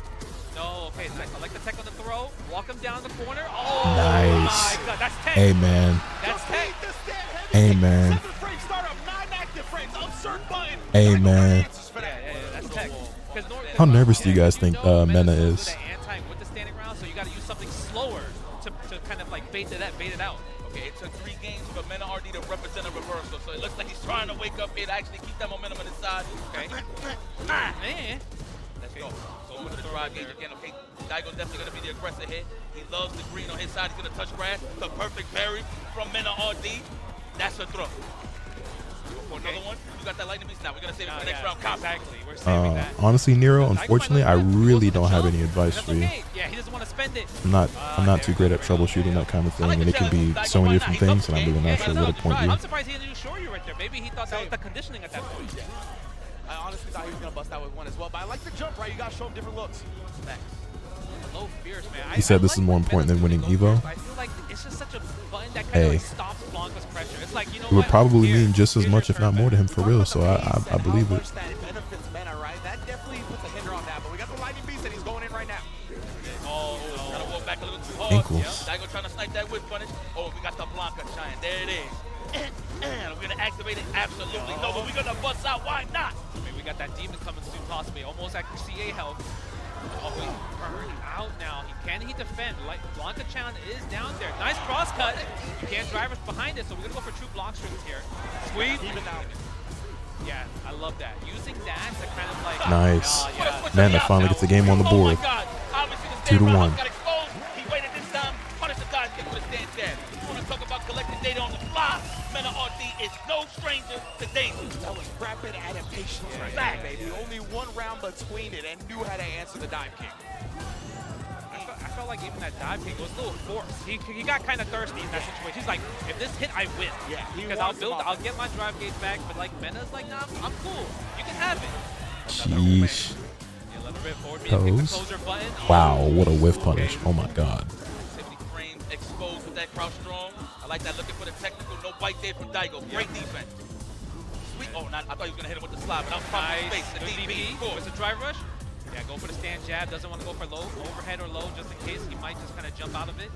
No, okay, nice. I like the tech on the throw. Walk him down the corner. Oh, Nice. my God. That's tech. Hey, man. That's tech. Hey, man. Hey, man. Yeah, that's tech. How nervous do you guys think Mena is? Anti with the standing round, so you got to use something slower to kind of like bait it out. Okay, it took 3 games for Mena RD to represent a reversal, so it looks like he's trying to wake up here to actually keep that momentum on his side. Okay. Man. Let's go. So over the drive gauge again. Okay, Daigo's definitely going to be the aggressor here. He loves the green on his side. He's going to touch grass. The perfect parry from Mena RD. That's a throw. For another one, you got that lightning beast now. We're going to save it for the next round. Exactly. We're saving that. Honestly, Nero, unfortunately, I really don't have any advice for you. Yeah, he doesn't want to spend it. I'm not too great at troubleshooting that kind of thing, and it can be so many different things, and I'm really not sure where to point you. I'm surprised he didn't do Shoryu right there. Maybe he thought that was the conditioning at that point. I honestly thought he was going to bust out with one as well, but I like the jump, right? You got to show him different looks. Thanks. Low fierce, man. He said this is more important than winning Evo. I feel like it's just such a button that kind of like stops Blanca's pressure. It's like, you know It would probably mean just as much, if not more, to him for real, so I believe it. That benefits Mena, right? That definitely puts a hinder on that, but we got the lightning beast and he's going in right now. Oh, gotta walk back a little too hard. Ankles. Daigo trying to snipe that whip punish. Oh, we got the Blanca shine. There it is. We're gonna activate it. Absolutely no, but we're gonna bust out. Why not? I mean, we got that demon coming soon, possibly almost at CA health. Oh, he's burned out now. Can he defend? Like Blanca Chan is down there. Nice cross cut. You can't drive us behind it, so we're gonna go for true block strings here. Squeeze. Even out. Yeah, I love that. Using that to kind of like. Nice. Mena finally gets the game on the board. 2-1. He waited this time. Punish the dive kick with a stand jab. You want to talk about collecting data on the fly? Mena RD is no stranger to danger. That was rapid adaptation right there, baby. Only one round between it and knew how to answer the dive kick. I felt like even that dive kick was a little forced. He got kind of thirsty in that situation. He's like, if this hit, I win. Yeah, because I'll get my drive gauge back. But like Mena's like, nah, I'm cool. You can have it. Sheesh. A little bit forward. Pose. Button. Wow, what a whiff punish. Oh my God. 70 frames exposed with that crouch strong. I like that looking for the technical. No bite there from Daigo. Great defense. Sweet. Oh, I thought he was going to hit him with the slide, but that was probably space. The DP. Cool. It's a drive rush. Yeah, go for the stand jab. Doesn't want to go for low, overhead or low, just in case. He might just kind of jump out of it.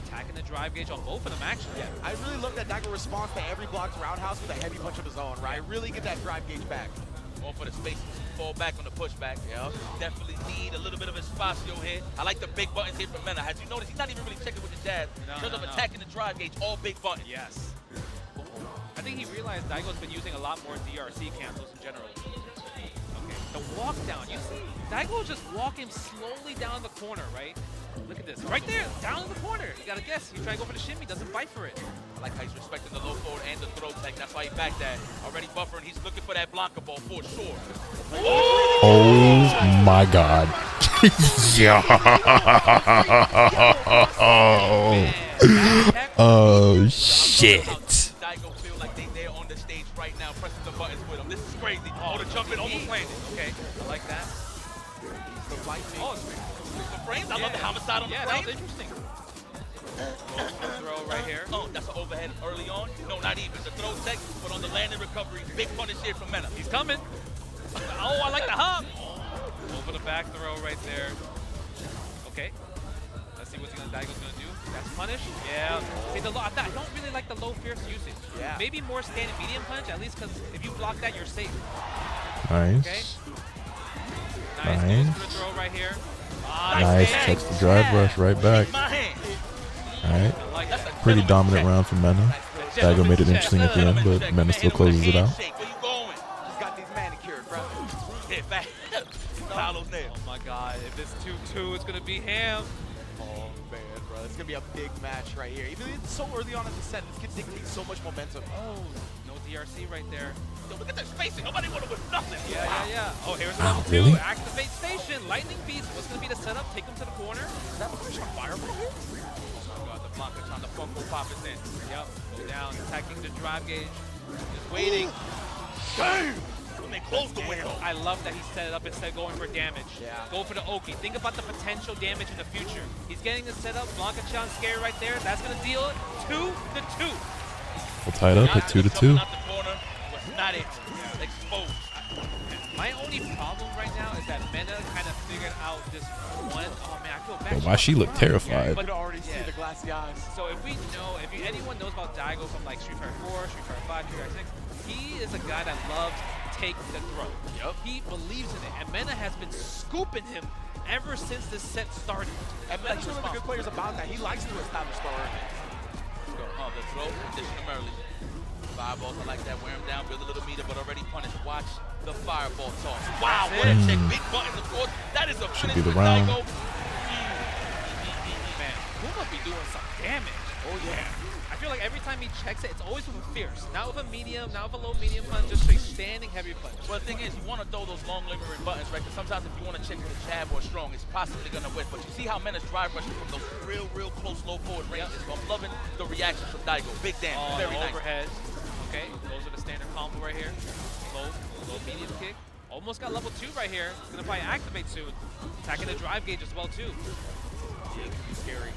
Attacking the drive gauge on both of them, actually. Yeah, I really love that Daigo responds to every blocked roundhouse with a heavy punch of his own, right? Really get that drive gauge back. Going for the space, fall back on the pushback. Yeah, definitely need a little bit of espacio here. I like the big buttons here from Mena. As you notice, he's not even really checking with the jab. In terms of attacking the drive gauge, all big buttons. Yes. I think he realized Daigo's been using a lot more DRC cancels in general. Okay, the walk down. You see, Daigo just walking slowly down the corner, right? Look at this. Right there, down in the corner. You gotta guess. You try to go for the shimmy, doesn't fight for it. I like how he's respecting the low forward and the throw tech. That's why he backed that. Already buffering. He's looking for that Blanca ball for sure. Oh my God. Oh shit. Daigo feel like they on the stage right now, pressing the buttons with him. This is crazy. Oh, the jump in almost landed. Okay, I like that. Oh, the frames. I love the homicide on the frame. that was interesting. Throw right here. Oh, that's an overhead early on. No, not even. The throw tech, but on the landing recovery. Big punish here from Mena. He's coming. Oh, I like the hop. Over the back throw right there. Okay. Let's see what Daigo's gonna do. That's punish. Yeah. See, I don't really like the low fierce usage. Yeah. Maybe more standing medium punch, at least because if you block that, you're safe. Nice. Okay. Nice. Goes for the throw right here. Nice. Checks the drive rush right back. Alright. Pretty dominant round from Mena. Daigo made it interesting at the end, but Mena still closes it out. He's got these manicured, bro. Hit back. Paolo's there. Oh my god, if it's 2-2, it's gonna be ham. Oh man, bro. It's gonna be a big match right here. Even though it's so early on in the set, this could dictate so much momentum. Oh, no DRC right there. Yo, look at that spacing. Nobody wanna win nothing. Yeah. Oh, here's Wow, level 2. really? Activate station. Lightning beast. What's gonna be the setup? Take him to the corner. Is that push on fire right here? Oh god, the Blanca trying to Funko pop us in. Yep. Go down, attacking the drive gauge. Just waiting. Damn! They closed the window. I love that he set it up instead of going for damage. Yeah. Go for the Oki. Think about the potential damage in the future. He's getting the setup. Blanca-chan scared right there. That's going to deal it 2-2. We'll tie it up at 2-2. Out the corner was not it. Exposed. My only problem right now is that Mena kind of figured out this one. Oh man, I feel bad. Yo, why she look terrified? You could already see the glassy eyes. So if anyone knows about Daigo from like Street Fighter 4, Street Fighter 5, Street Fighter 6, he is a guy that loves take the throw. Yep. He believes in it, and Mena has been scooping him ever since this set started. And Mena's one of the good players about that. He likes to establish the early. Let's go. Oh, the throw. Condition him early. Fireballs, I like that. Wear him down, build a little meter, but already punished. Watch the fireball toss. Wow, what a check. Big buttons, of course. That is a finish be the for round. Daigo. Man, who must be doing some damage? Oh, yeah. I feel like every time he checks it, it's always with a fierce. Not with a medium, not with a low medium punch, just a standing heavy punch. Well, the thing is, you want to throw those long lingering buttons, right? Because sometimes if you want to check with a jab or strong, it's possibly going to whiff. But you see how Mena's drive rushing from those real close, low forward ranges. So I'm loving the reaction from Daigo. Big damage. Oh, Very nice. overhead. Okay, those are the standard combo right here. Low medium kick. Almost got level 2 right here. It's gonna probably activate soon. Attacking the drive gauge as well too. Yeah, it could be scary.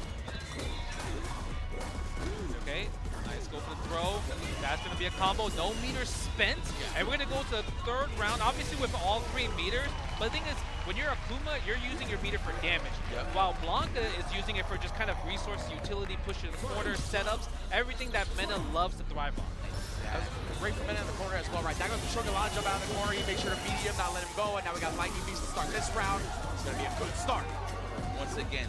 Okay, nice, go for the throw. That's gonna be a combo. No meters spent. And we're gonna go to the third round, obviously with all 3 meters. But the thing is, when you're Akuma, you're using your meter for damage. Yep. While Blanca is using it for just kind of resource utility, pushing the corner, setups, everything that Mena loves to thrive on. Yeah, great for Mena in the corner as well, right? Daigo's showing a lot of jump out of the corner. He makes sure to medium, not let him go. And now we got Lightning Beast to start this round. It's going to be a good start. Once again,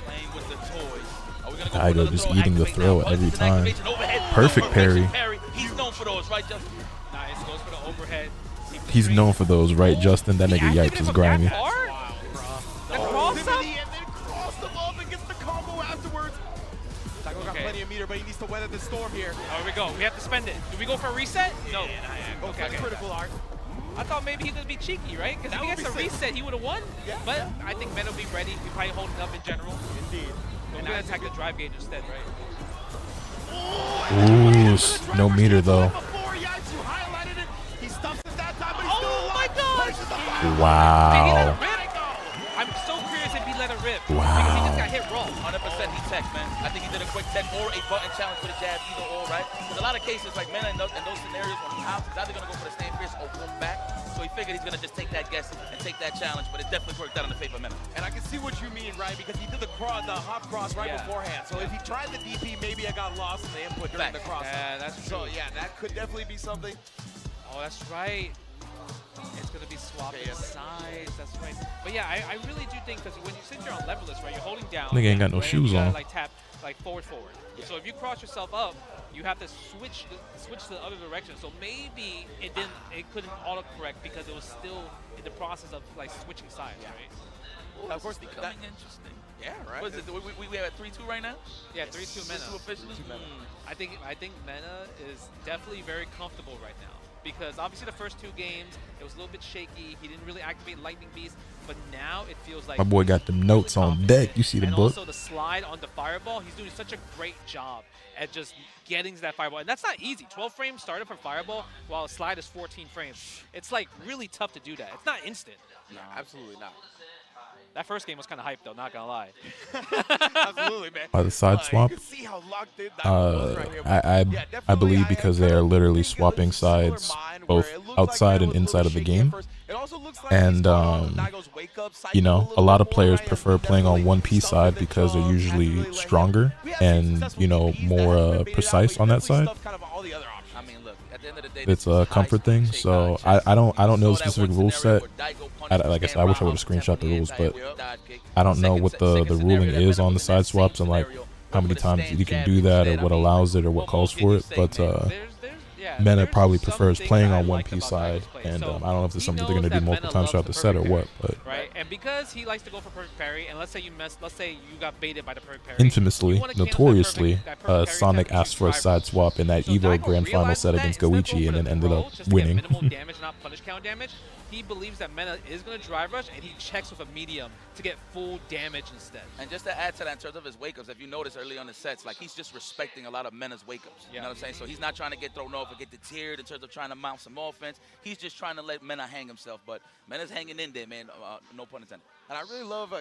playing with the toys. Are we gonna go Daigo just eating the throw every time. Perfect parry. He's known for those, right, Justin? Nice, goes for the overhead. He's known for those, right, Justin? That nigga Yipes is grimy. Wow, bro. The cross-up? And then cross them up and gets the combo afterwards. Daigo got plenty of meter, but he needs to weather the storm here. Oh, here we go. We have to spend it. Do we go for a reset? No. Okay, critical art. I thought maybe he was going to be cheeky, right? Because if he gets a reset, he would have won. Yeah. But I think Mena will be ready. He's probably holding up in general. Indeed. We're going to attack the drive gauge instead, right? Ooh, no meter though. Before Yipes, you highlighted it. He stuffs it that time, but he's still alive. Did he Wow. let it rip? I'm so curious if he let it rip. Wow. Because he just got hit wrong. 100% he tech, man. I think he did a quick tech or a button challenge for the jab, either or, right? There's a lot of cases like Mena in those scenarios when he hops, he's either going to go for the stand fierce or walk back. So he figured he's going to just take that guess and take that challenge, but it definitely worked out in the favor of Mena. And I can see what you mean, right? Because he did the hop cross right beforehand. So if he tried the DP, maybe I got lost in the input during the cross. Yeah, that's true. So yeah, that could definitely be something. Oh, that's right. It's going to be swapping sides. That's right. But yeah, I really do think, because when you sit here on levelist, right, you're holding down. Nigga ain't got no right, shoes you gotta, on. like tap, like forward. Yeah. So if you cross yourself up, you have to switch to the other direction. So maybe it couldn't autocorrect because it was still in the process of like switching sides, right? Ooh, of course, becoming interesting. Yeah, right. What is it? We have at 3-2 right now? Yeah, 3-2 Mena. 3-2 officially? I think Mena is definitely very comfortable right now. because obviously the first 2 games, it was a little bit shaky. He didn't really activate Lightning Beast, but now it feels like My boy got them notes on deck. You see the and book? also the slide on the Fireball, he's doing such a great job at just getting to that Fireball. And that's not easy. 12 frames started for Fireball, while a slide is 14 frames. It's like really tough to do that. It's not instant. No, absolutely not. That first game was kind of hyped though, not gonna lie. Absolutely, man. By the side swap, You can see how locked in Daigo was right here, but I believe because they are literally swapping sides both outside and inside of the game. And, you know, a lot of players prefer playing on one piece side because they're usually stronger and, you know, more precise on that side. It's a comfort thing, so I don't know the specific rule set. Like I said, I wish I would have screenshot the rules, but I don't know what the ruling is on the side swaps and like how many times you can do that or what allows it or what calls for it. But Mena probably prefers playing on one piece side, and I don't know if there's something they're gonna do multiple times throughout the set or what. But right, and because he likes to go for perfect parry, and let's say you got baited by the perfect parry. Infamously, notoriously, Sonic asked for a side swap in that Evo Grand Final set against Goichi and then ended up winning. Minimal damage, not punish count damage. He believes that Mena is going to drive rush, and he checks with a medium to get full damage instead. And just to add to that, in terms of his wake-ups, if you notice early on the sets, like he's just respecting a lot of Mena's wake-ups. You know what I'm saying? So he's not trying to get thrown off or get deterred in terms of trying to mount some offense. He's just trying to let Mena hang himself. But Mena's hanging in there, man. No pun intended. And I really love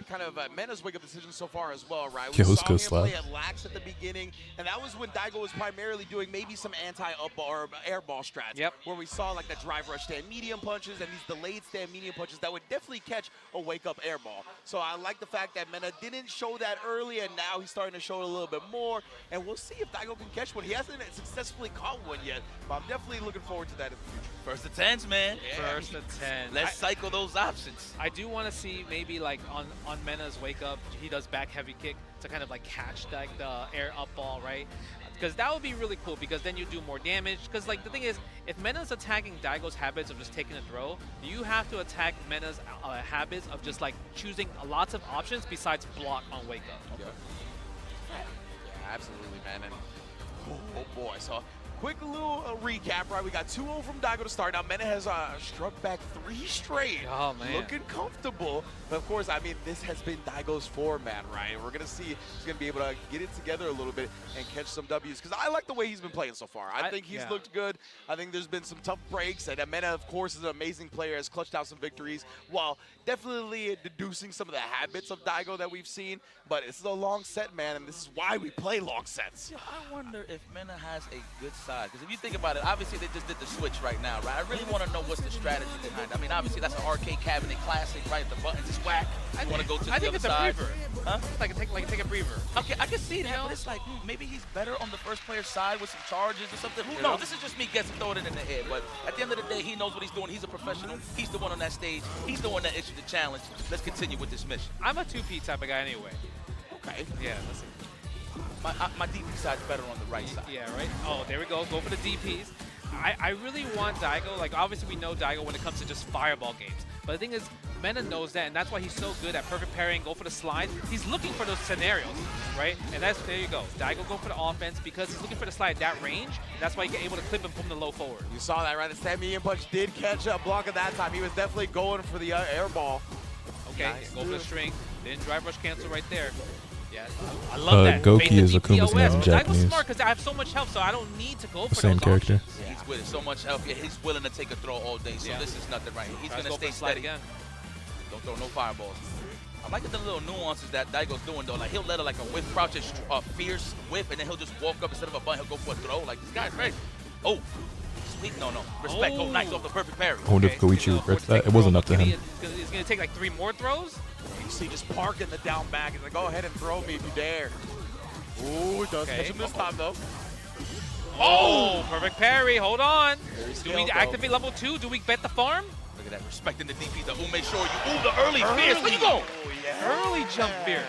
Mena's wake-up decision so far as well, right? Yeah, We saw him slap. play at lax at the beginning, and that was when Daigo was primarily doing maybe some anti-up or airball strats. Yep. Where we saw like the drive rush stand medium punches and these delayed stand medium punches that would definitely catch a wake-up airball. So I like the fact that Mena didn't show that early, and now he's starting to show it a little bit more. And we'll see if Daigo can catch one. He hasn't successfully caught one yet, but I'm definitely looking forward to that in the future. First to 10s, man. Yeah. First to 10. Let's cycle those options. I do want to see maybe like on Mena's wake up, he does back heavy kick to kind of like catch like the air up ball, right? Because that would be really cool, because then you do more damage. Because like the thing is, if Mena's attacking Daigo's habits of just taking a throw, you have to attack Mena's habits of just like choosing lots of options besides block on wake up. Yeah, absolutely, man. And oh boy, so quick little recap, right? We got 2-0 from Daigo to start. Now, Mena has struck back 3 straight. Oh, man. Looking comfortable. But, of course, I mean, this has been Daigo's format, right? We're going to see if he's going to be able to get it together a little bit and catch some W's. Because I like the way he's been playing so far. I think he's looked good. I think there's been some tough breaks. And Mena, of course, is an amazing player, has clutched out some victories, while definitely deducing some of the habits of Daigo that we've seen. But it's a long set, man, and this is why we play long sets. I wonder if Mena has a good side. Because if you think about it, obviously they just did the switch right now, right? I really want to know what's the strategy behind it. I mean, obviously that's an arcade cabinet classic, right? The buttons just whack. I want to go to the I think other it's side. a breather. Huh? Take a breather. Okay, I can see that, but it's like maybe he's better on the first player side with some charges or something. Who knows? This is just me guessing, throwing it in the air. But at the end of the day, he knows what he's doing. He's a professional. He's the one on that stage. He's the one that issued the challenge. Let's continue with this mission. I'm a 2P type of guy anyway. Okay. Yeah, let's see. My DP side's better on the right side. Yeah, right? Oh, there we go. Go for the DPs. I really want Daigo. Like, obviously we know Daigo when it comes to just fireball games. But the thing is, Mena knows that, and that's why he's so good at perfect parrying, go for the slide. He's looking for those scenarios, right? And that's, there you go. Daigo go for the offense because he's looking for the slide at that range. That's why he's able to clip him from the low forward. You saw that, right? The stand medium punch did catch a block at that time. He was definitely going for the air ball. Okay, Nice. go for the string. Then drive rush cancel right there. Yeah, I love that. Goki is Akuma's name in Daigo's Japanese. smart because I have so much health, so I don't need to go for Same those character. options. Yeah. He's with so much help. Yeah, he's willing to take a throw all day. So this is nothing right here. He's going to stay steady. Again. Don't throw no fireballs. I like the little nuances that Daigo's doing, though. Like, he'll let like a whiff crouch, a fierce whip, and then he'll just walk up instead of a button. He'll go for a throw. Like, this guy's ready. Oh, sweet. No. Respect. Oh, nice off the perfect parry. I wonder if Goichi regrets that. It wasn't up to him. He's going to take like 3 more throws? You see just parking the down back. He's like, go ahead and throw me if you dare. Ooh, it does catch him this time, though. Oh, perfect parry. Hold on. Do we scaled, activate level 2? Do we bet the farm? Look at that. Respecting the DP, the Ume show you. Ooh, the early fierce. Where you go? Oh, yeah. Early jump fierce.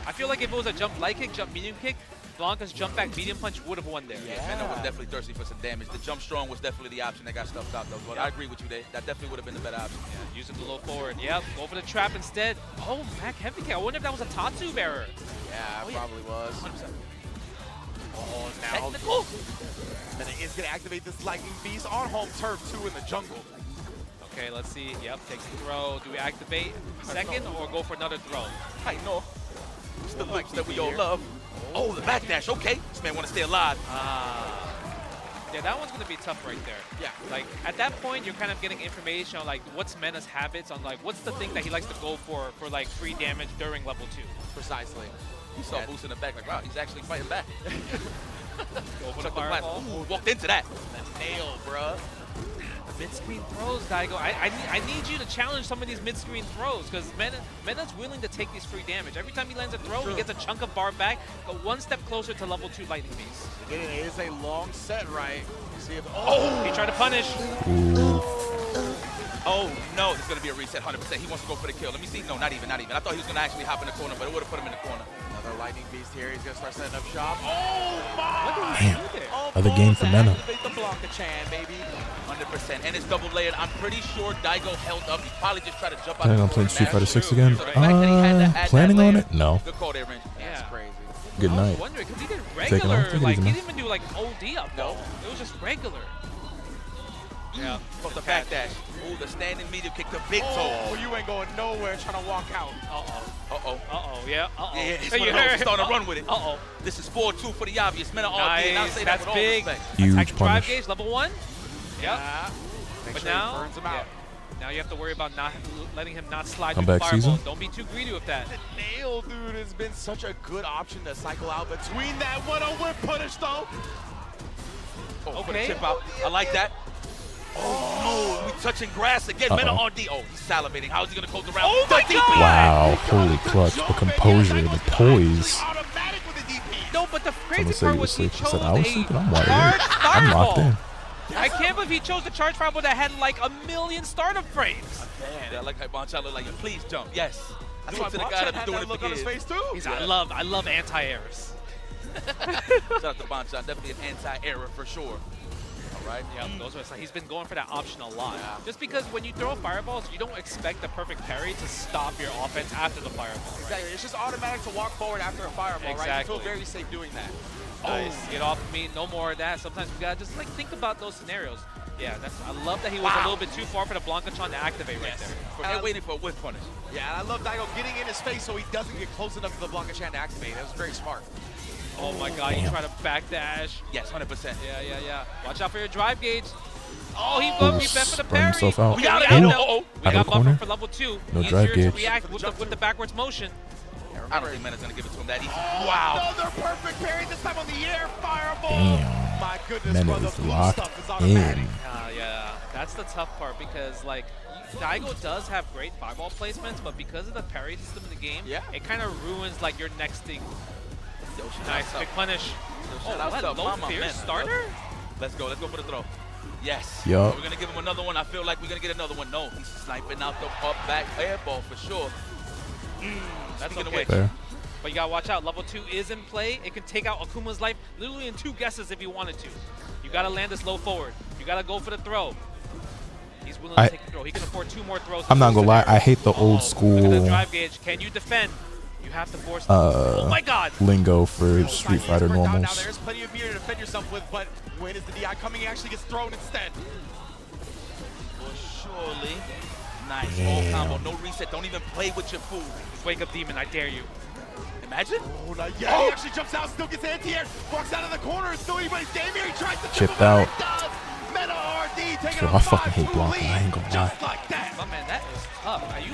I feel like if it was a jump light kick, jump medium kick, Blanca's jump back medium punch would have won there. Yeah, Mena was definitely thirsty for some damage. The jump strong was definitely the option that got stuffed out, though. But I agree with you there. That definitely would have been the better option. Yeah, using the low forward. Yep, go for the trap instead. Oh, back heavy kick. I wonder if that was a Tatsu bearer. Yeah, it probably was. 100%. Oh, now. Technical. Mena is going to activate this Lightning Beast on home turf, too, in the jungle. Okay, let's see. Yep, takes the throw. Do we activate second or go for another throw? I know. It's the looks that we all love. Oh, the backdash. Okay. This man want to stay alive. Yeah, that one's going to be tough right there. Yeah. Like, at that point, you're kind of getting information on, like, what's Mena's habits, on, like, what's the thing that he likes to go for like, free damage during level 2. Precisely. You saw Boost in the back, like, wow, he's actually fighting back. Go for the Took the blast. fireball. Ooh, walked into that. The nail, bruh. The mid-screen throws, Daigo. I need you to challenge some of these mid-screen throws, because Mena's willing to take these free damage. Every time he lands a throw, he gets a chunk of bar back, go one step closer to level 2 Lightning Beast. It is a long set, right? See if, He tried to punish. Oh, no, there's going to be a reset, 100%. He wants to go for the kill. Let me see. No, not even. I thought he was going to actually hop in the corner, but it would have put him in the corner. Another Lightning Beast here. He's going to start setting up shop. Oh, my! Damn. Other game for Mena. Activate the Blanca-chan, baby. 100%. And it's double layered. I'm pretty sure Daigo held up. He probably just tried to jump out. Planning on playing Street Fighter 6 again? Planning on it? No. Good call there, Rin. That's crazy. Good I was night. wondering, because he did Take it off. regular, Take it like, easy, he man. didn't even do, like, OD up. No. It was just regular. Yeah. Off the backdash. Ooh, the standing medium kick, the big toe. Oh, you ain't going nowhere trying to walk out. Yeah. Yeah, it's one of those. Starting to run with it. This is 4-2 for the obvious. Mena RD, and I'll say that That's with all big. respect. Huge Attack the drive punish. gauge, level 1. Yep. Make But sure now, he burns him out. now you have to worry about not letting him not slide Come through the back fireball. season? Don't be too greedy with that. The nail, dude, has been such a good option to cycle out between that one-on-one punish, though. Oh, for the chip out. I like that. Oh, no, we touching grass again. Mena RD. Oh, he's salivating. How is he going to close the round? Oh, my God! Wow, holy clutch. The composure, the poise. No, but the Someone crazy said part you were was he asleep. I chose said I was a sleeping. I'm wide charged awake. I'm locked in. fireball. I can't believe he chose the charge fireball that had like 1,000,000 startup frames. Yeah, I like how Bonchalo looked like, please jump. Yes. That's Do why it to the guy Bonchan that's had doing that it look for on his kids. face, too. He's I love anti-airs. Shout out to Bonchon. Definitely an anti-error for sure. All right. Yeah, those are, he's been going for that option a lot. Just because when you throw fireballs, you don't expect the perfect parry to stop your offense after the fireball. Right? Exactly. It's just automatic to walk forward after a fireball, right? You feel very safe doing that. Nice. Get off of me. No more of that. Sometimes we gotta just like think about those scenarios. Yeah, I love that he was a little bit too far for the Blanca-chan to activate right there. Forget waiting for a whiff punish. Yeah, and I love Daigo getting in his face so he doesn't get close enough to the Blanca-chan to activate. That was very smart. Oh my God, he tried to backdash. Yes, 100%. Yeah. Watch out for your drive gauge. Oh, he bent for the Burn parry. himself out. We got Ooh. it. Out We of got the buffer corner. for level 2. No Easier drive to gauge. react with the backwards motion. I don't think Mena's going to give it to him that easy. Wow. Another perfect parry, this time on the air. Fireball. Damn. My goodness, Mena brother. is Blue locked stuff is automatic. in. Yeah, that's the tough part because like Daigo does have great fireball placements, but because of the parry system in the game, it kind of ruins like your next thing. Nice, big punish. Shout out What, to low Mama fear Mena. starter? Let's go for the throw. Yes. Yup. We're going to give him another one. I feel like we're going to get another one. No, he's sniping out the up back airball for sure. That's Speaking of okay. which, Fair. But you gotta watch out. Level 2 is in play. It can take out Akuma's life literally in 2 guesses if you wanted to. You gotta land this low forward. You gotta go for the throw. He's willing to take the throw. He can afford 2 more throws. I'm not gonna lie. I hate the old Look at the school drive gauge. Can you defend? You have to force. Oh my God! lingo for Street Fighter Now normals. there's plenty of meter to defend yourself with, but when is the DI coming? He actually gets thrown instead. well, surely. Nice. Full combo. No reset. Don't even play with your food. Wake up, demon! I dare you. Imagine. Oh, not yet. He actually jumps out, still gets anti-air, walks out of the corner. It's still anybody's game here. He tries to Chipped triple, out. but he does. Mena RD taking Yo, a I fucking 5-2 hate Blanca. lead, I ain't gonna lie. just like that. Oh man, that is tough. Now you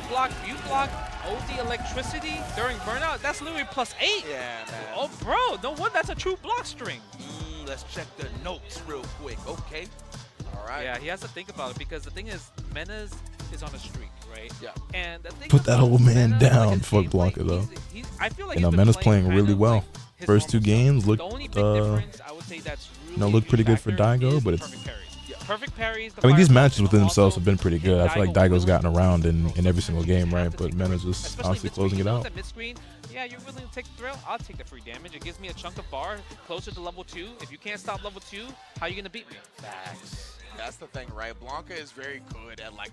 block OD electricity during burnout. That's literally +8. Yeah, man. Oh bro, no one. That's a true block string. Let's check the notes real quick. Okay. All right. Yeah, he has to think about it because the thing is, Mena's is on a streak, right? Yeah. And the thing Put that about old man Mena, down. like, his Fuck gameplay, Blanca though. I feel like You know, he's been Mena's playing playing kind really of well. like his First 2 normal games stuff. looked The only big difference I would say that's really looked pretty good for factor Daigo, is but the it's. perfect parries. Perfect parries. I mean, these fireballs, matches within and themselves also have been pretty good. I feel like Daigo Daigo's willing gotten to around take in every single game, right? Especially But Mena's just Especially honestly mid-screen. closing it You know out. that mid-screen, yeah, you're willing to take the thrill. I'll take the free damage. It gives me a chunk of bar closer to level 2. If you can't stop level 2, how are you gonna beat me? Facts. That's the thing, right? Blanca is very good at like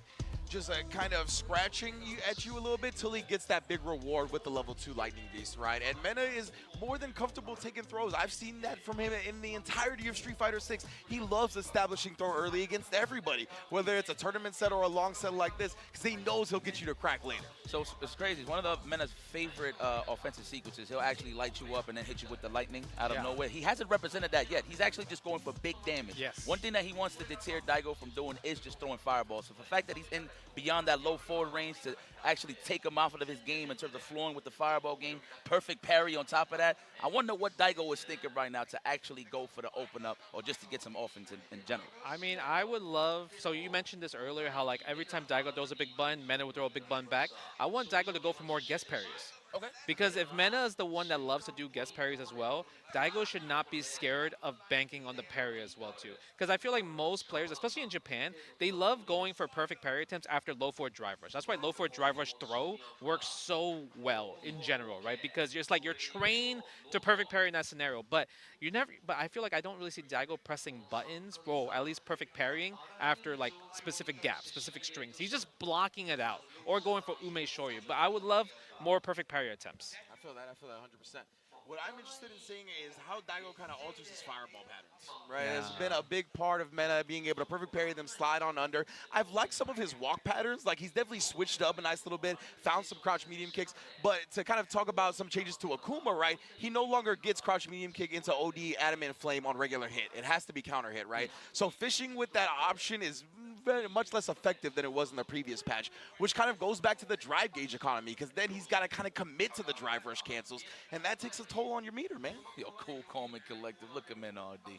just kind of scratching at you a little bit till he gets that big reward with the level 2 Lightning Beast, right? And Mena is more than comfortable taking throws. I've seen that from him in the entirety of Street Fighter 6. He loves establishing throw early against everybody, whether it's a tournament set or a long set like this, because he knows he'll get you to crack later. So it's crazy. It's one of the Mena's favorite offensive sequences. He'll actually light you up and then hit you with the lightning out of nowhere. He hasn't represented that yet. He's actually just going for big damage. Yes. One thing that he wants to deter Daigo from doing is just throwing fireballs. So the fact that he's in beyond that low forward range to actually take him off of his game in terms of flowing with the fireball game, perfect parry on top of that. I wonder what Daigo is thinking right now to actually go for the open up or just to get some offense in general. I mean, I would love, so you mentioned this earlier, how like every time Daigo throws a big button, Mena would throw a big button back. I want Daigo to go for more guest parries. Okay. Because if Mena is the one that loves to do guest parries as well, Daigo should not be scared of banking on the parry as well too. Because I feel like most players, especially in Japan, they love going for perfect parry attempts after low forward drive rush. That's why low forward drive rush throw works so well in general, right? Because it's like you're trained to perfect parry in that scenario, but you never. But I feel like I don't really see Daigo pressing buttons, or at least perfect parrying after like specific gaps, specific strings. He's just blocking it out or going for ume shoryu. But I would love more perfect parry attempts. I feel that 100%. What I'm interested in seeing is how Daigo kind of alters his fireball patterns, right? Yeah. It's been a big part of Mena being able to perfect parry them, slide on under. I've liked some of his walk patterns. Like, he's definitely switched up a nice little bit, found some crouch medium kicks. But to kind of talk about some changes to Akuma, right? He no longer gets crouch medium kick into OD, adamant flame on regular hit. It has to be counter hit, right? So fishing with that option is very much less effective than it was in the previous patch, which kind of goes back to the drive gauge economy, because then he's got to kind of commit to the drive rush cancels, and that takes a toll on your meter, man. Yo, cool, calm, and collective. Look at Mena RD.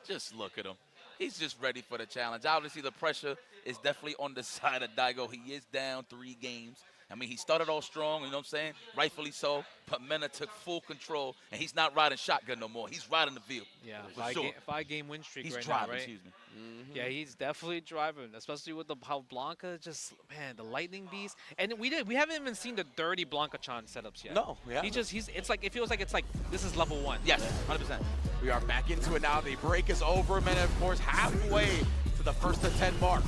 Just look at him. He's just ready for the challenge. Obviously, the pressure is definitely on the side of Daigo. He is down 3 games. I mean, he started off strong, you know what I'm saying? Rightfully so. But Mena took full control, and he's not riding shotgun no more. He's riding the vehicle. Yeah, for sure. 5-game win streak He's right driving, now, right? excuse me. Yeah, he's definitely driving, especially with how Blanca just, man, the lightning beast. And we haven't even seen the dirty Blanca-chan setups yet. No, yeah. It feels like it's like this is level 1. Yes, 100%. We are back into it now. The break is over. Mena, of course, halfway to the first to 10 mark.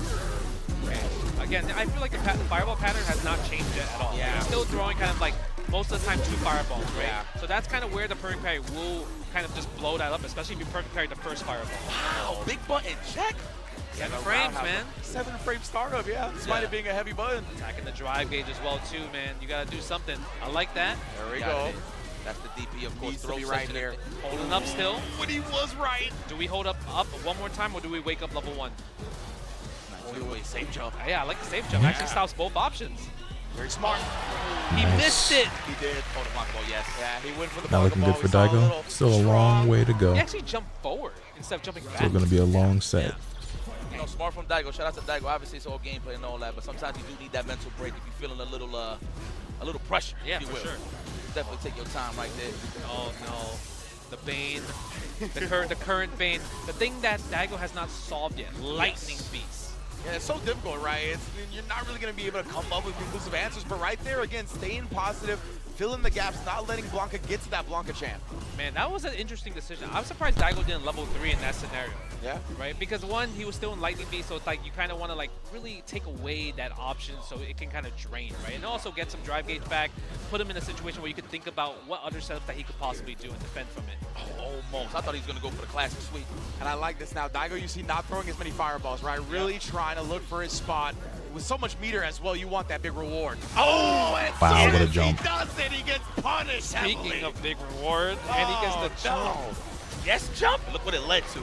Again, I feel like the fireball pattern has not changed yet at all. Yeah. He's still throwing kind of like most of the time 2 fireballs, right? Yeah. So that's kind of where the perfect parry will kind of just blow that up, especially if you perfect parry the first fireball. Wow, big button check. 7 frames, man. 7 frame startup, yeah. Despite it being a heavy button. Attacking the drive gauge as well, too, man. You got to do something. I like that. There we go. That's the DP, of course. Needs to be right here. Holding up still. But he was right. Do we hold up one more time, or do we wake up level 1? Safe jump. Yeah, I like the safe jump. Actually stops both options. Very smart. He missed it. He did. Hold block ball, yes. Yeah, he went for the Not looking good for Daigo. Still a long way to go. He actually jumped forward instead of jumping back. Still going to be a long set. You know, smart from Daigo. Shout out to Daigo. Obviously, it's all gameplay and all that, but sometimes you do need that mental break if you're feeling a little pressure. Yeah, if you for will. sure. Definitely take your time right there. Oh no, the Bane, the current Bane, the thing that Daigo has not solved yet. Lightning Beast. Yeah, it's so difficult, right? You're not really going to be able to come up with conclusive answers, but right there, again, staying positive, filling the gaps, not letting Blanca get to that Blanca champ. Man, that was an interesting decision. I'm surprised Daigo didn't level 3 in that scenario. Yeah. Right? Because one, he was still in Lightning Beast, so it's like you kind of want to like really take away that option so it can kind of drain, right? And also get some drive gauge back, put him in a situation where you could think about what other setup that he could possibly do and defend from it. Oh, almost. I thought he was going to go for the classic sweep. And I like this now. Daigo, you see, not throwing as many fireballs, right? Really trying to look for his spot. With so much meter as well, you want that big reward. Oh, and wow, what a jump. He does it, he gets punished. Speaking of big reward, and he gets the jump. Yes, jump. Look what it led to.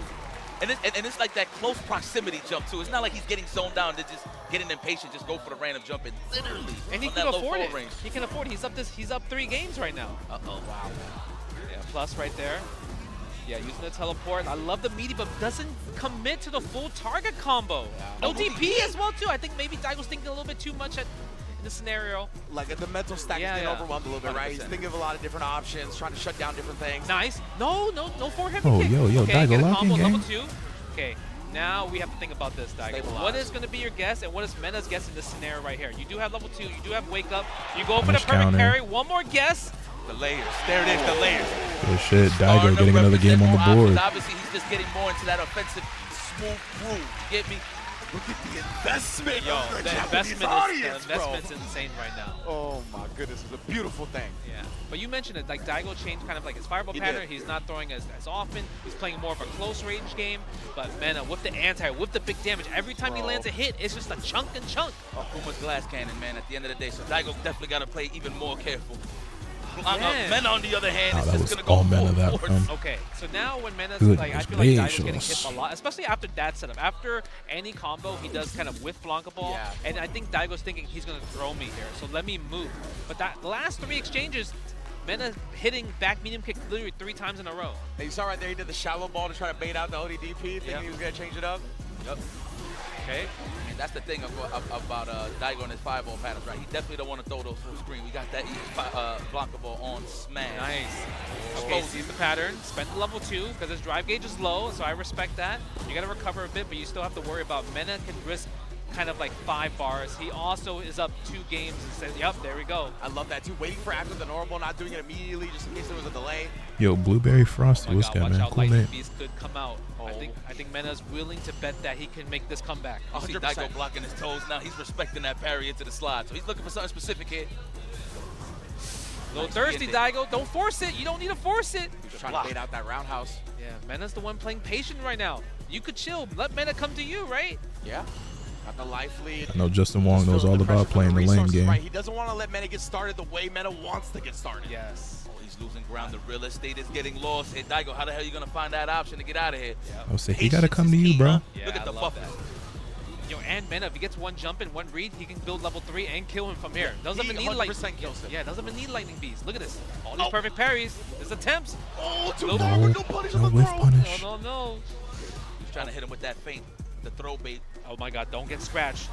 And it's like that close proximity jump, too. It's not like he's getting zoned down to just getting impatient, just go for the random jump. And literally, and he can afford it. Range. He can afford it. He's up 3 games right now. Uh-oh. Wow. Yeah, plus right there. Yeah, using the teleport. I love the meaty, but doesn't commit to the full target combo. Yeah. No DP as well, too. I think maybe Daigo's thinking a little bit too much in the scenario. Like the mental stack is getting overwhelmed a little bit, right? 100%. He's thinking of a lot of different options, trying to shut down different things. Nice. No forward heavy kick. Yo, okay, Daigo combo locking level game. 2. Okay, now we have to think about this, Daigo. What is going to be your guess, and what is Mena's guess in this scenario right here? You do have level 2. You do have wake up. You go for the perfect parry. One more guess. The layers. There it is, the layers. Good shit. Daigo getting another game on the board. Obviously, he's just getting more into that offensive, smooth groove. You get me? Look at the investment. Yo, of the the Japanese investment audience, is, the investment's insane right now. Oh my goodness, it's a beautiful thing. Yeah, but you mentioned it, like Daigo changed kind of like his fireball pattern. He's not throwing as often. He's playing more of a close range game. But Mena with the anti, with the big damage, every time he lands a hit, it's just a chunk and chunk. Akuma's glass cannon, man, at the end of the day. So Daigo definitely got to play even more careful. Yeah. Mena, on the other hand, Oh, is that just was going to go all Mena that forward. round. Okay, so now when Mena's Goodness like, I feel like Daigo's getting gracious. hit a lot, especially after that setup. After any combo, he does kind of whiff Blanca Ball, and I think Daigo's thinking he's going to throw me here, so let me move. But the last 3 exchanges, Mena hitting back medium kick literally 3 times in a row. And you saw right there, he did the shallow ball to try to bait out the ODDP, thinking he was going to change it up. Yep. Okay. And that's the thing about Daigo and his fireball patterns, right? He definitely don't want to throw those full screen. We got that Blanca Ball on smash. Nice. Okay, sees the pattern. Spent the level 2 because his drive gauge is low, so I respect that. You got to recover a bit, but you still have to worry about Mena can risk kind of like 5 bars. He also is up 2 games and says, yep, there we go. I love that too. Waiting for after the normal, not doing it immediately just in case there was a delay. Yo, Blueberry Frosty, what's good, Watch man? out, Cool Lightning name. Beast could come out. I think Mena's willing to bet that he can make this comeback. You see Daigo blocking his toes now. He's respecting that parry into the slide. So he's looking for something specific here. A little thirsty, Daigo. Don't force it. You don't need to force it. He's trying to bait out that roundhouse. Yeah, Mena's the one playing patient right now. You could chill. Let Mena come to you, right? Yeah. Got the life lead. I know Justin Wong knows all about playing the lane game. Right. He doesn't want to let Mena get started the way Mena wants to get started. Yes. Oh, he's losing ground. The real estate is getting lost. Hey, Daigo, how the hell are you going to find that option to get out of here? I would say he got to come to you, bro. Yeah, Look at the buffer. Yo, and Mena, if he gets 1 jump and 1 read, he can build level 3 and kill him from here. Doesn't even need lightning. kills him. Yeah, doesn't even need lightning beast. Look at this. All these perfect parries. His attempts. Oh, No, no whiff punish. No. He's trying to hit him with that feint, the throw bait. Oh my God, don't get scratched.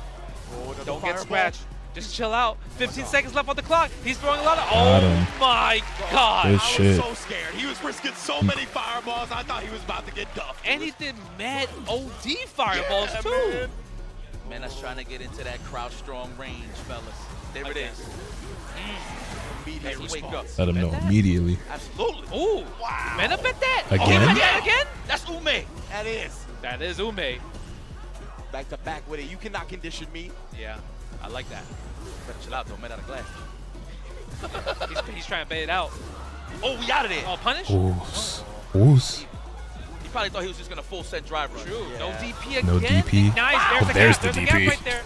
Oh, Don't get scratched. Just chill out. 15 seconds left on the clock. He's throwing a lot of. Got Oh him. my God. Good I shit. was so scared. He was risking so many fireballs. I thought he was about to get duffed. And he did mad OD fireballs too. Man. Mena's trying to get into that crouch strong range, fellas. There it is. Immediate Wake up. response. Let him know immediately. Absolutely. Ooh. Wow. Mena bet that. Again? Oh, he bet that again? That's Ume. That is. That is Ume. Back to back with it. You cannot condition me. Yeah, I like that. Better chill out, though. Mena out of glass. He's trying to bait it out. Oh, we out of there. Oh, punish? Oos. Oos. He probably thought he was just going to full set drive run. True. Yeah. No DP again. No DP. Nice. Oh, There's there's the the gap. There's a DP. gap right there.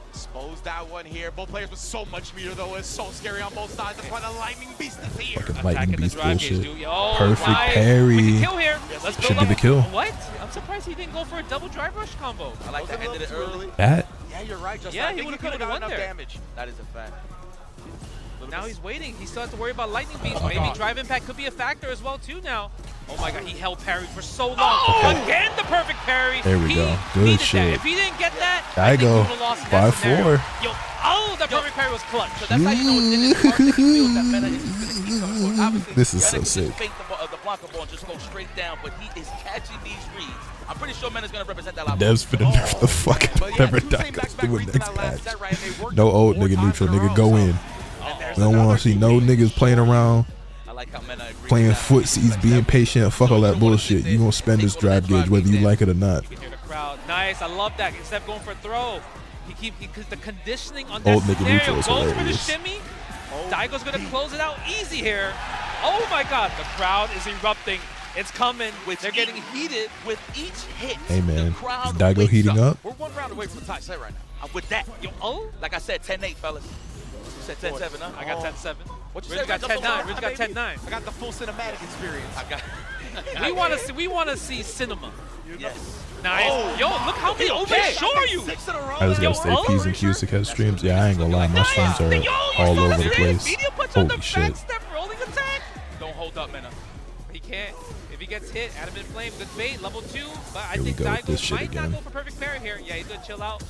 Exposed that one here. Both players with so much meter though. It's so scary on both sides. That's why the lightning beast is here. Fucking lightning Attacking the beast drive gauge, bullshit. dude. Oh, Perfect nice. parry. We can kill here. Let's Should build be the up. kill. What? I'm surprised he didn't go for a double drive rush combo. I like that. Ended it early. That? Yeah, you're right, Justin. Yeah, I he think would've could've put got one enough there. damage. That is a fact. Now he's waiting. He still has to worry about lightning beast. Maybe God. drive impact could be a factor as well too now. Oh my God, he held parry for so long. Again, the perfect parry. There we He go. Good needed shit. That. If he didn't get that, I think he Daigo. would've lost in that 5-4. scenario. Yo, oh, that perfect parry was clutch. So that's how you know it's in his heart that he feels that Mena is going to keep coming forward. Obviously, This is Mena so can sick. just fake the Blanca Ball and just go straight down, but he is catching these reads. I'm pretty sure Mena's going to represent that lot. Dev's finna nerf the fuck out of whatever Daigo's doing next patch. No old nigga neutral, nigga. Go in. We don't want to see no niggas playing around, I like how Mena agrees playing with that. footsies, being patient. Fuck all that bullshit. You gonna spend this drive gauge whether you like it or not. You can hear the crowd. Nice, I love that. Instead of going for a throw, because the conditioning on that Old nigga scenario neutral is goes for the hilarious. shimmy. Daigo's gonna close it out easy here. Oh my God, the crowd is erupting. It's coming. They're getting heated. With each hit, Hey man, the is crowd Daigo wakes heating up? We're 1 round away from the tie set right now. With that, yo, like I said, 10-8, fellas. You said 10-7, huh? I got 10-7. What you Ridge say? got 10-9. Ridge got 10-9. I got the full cinematic experience. I got. We want to see cinema. Yes. Nice. Oh, Yo, look how many overshore you. 6 in a row. I just gotta stay P's and Q's to catch streams. Yeah, I ain't gonna lie, my streams are all over the place. Holy shit. Step rolling attack. Don't hold up, Mena. He can't. If he gets hit, Adamant Flame, good bait, level 2. But I Here we think go with this Daigo shit might again. not go for perfect parry here. Yeah, he's gonna chill out.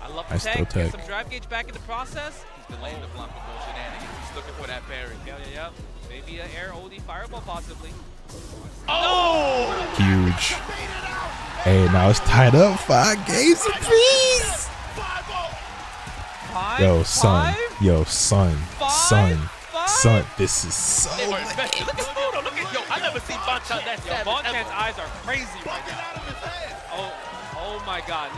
I love the I still tech. Get tech. some drive gauge back in the process. He's delaying the Blanca Ball shenanigans. He's looking for that parry. Yeah. Maybe an air OD fireball possibly. Oh! Huge. Hey, now it's tied up. 5 games apiece. Yo, son. Yo, son. Son. This is so They were invested. Look at Fudo. Look at, yo, I never seen Bonchan that Yo, savage Bonchan's ever. eyes are crazy right now. Oh my God.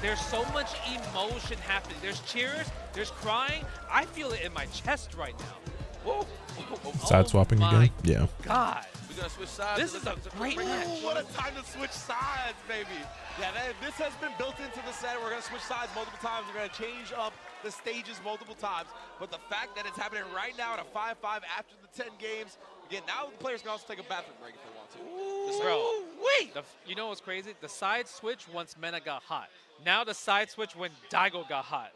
There's so much emotion happening. There's cheers, there's crying. I feel it in my chest right now. Whoa. Side swapping again? Yeah. God. We're going to switch sides. This is a great match. What a time to switch sides, baby. Yeah, this has been built into the set. We're going to switch sides multiple times. We're going to change up the stages multiple times. But the fact that it's happening right now at a 5-5 after the 10 games, again, now the players can also take a bathroom break if they want to. Bro, you know what's crazy? The side switch once Mena got hot. Now the side switch when Daigo got hot.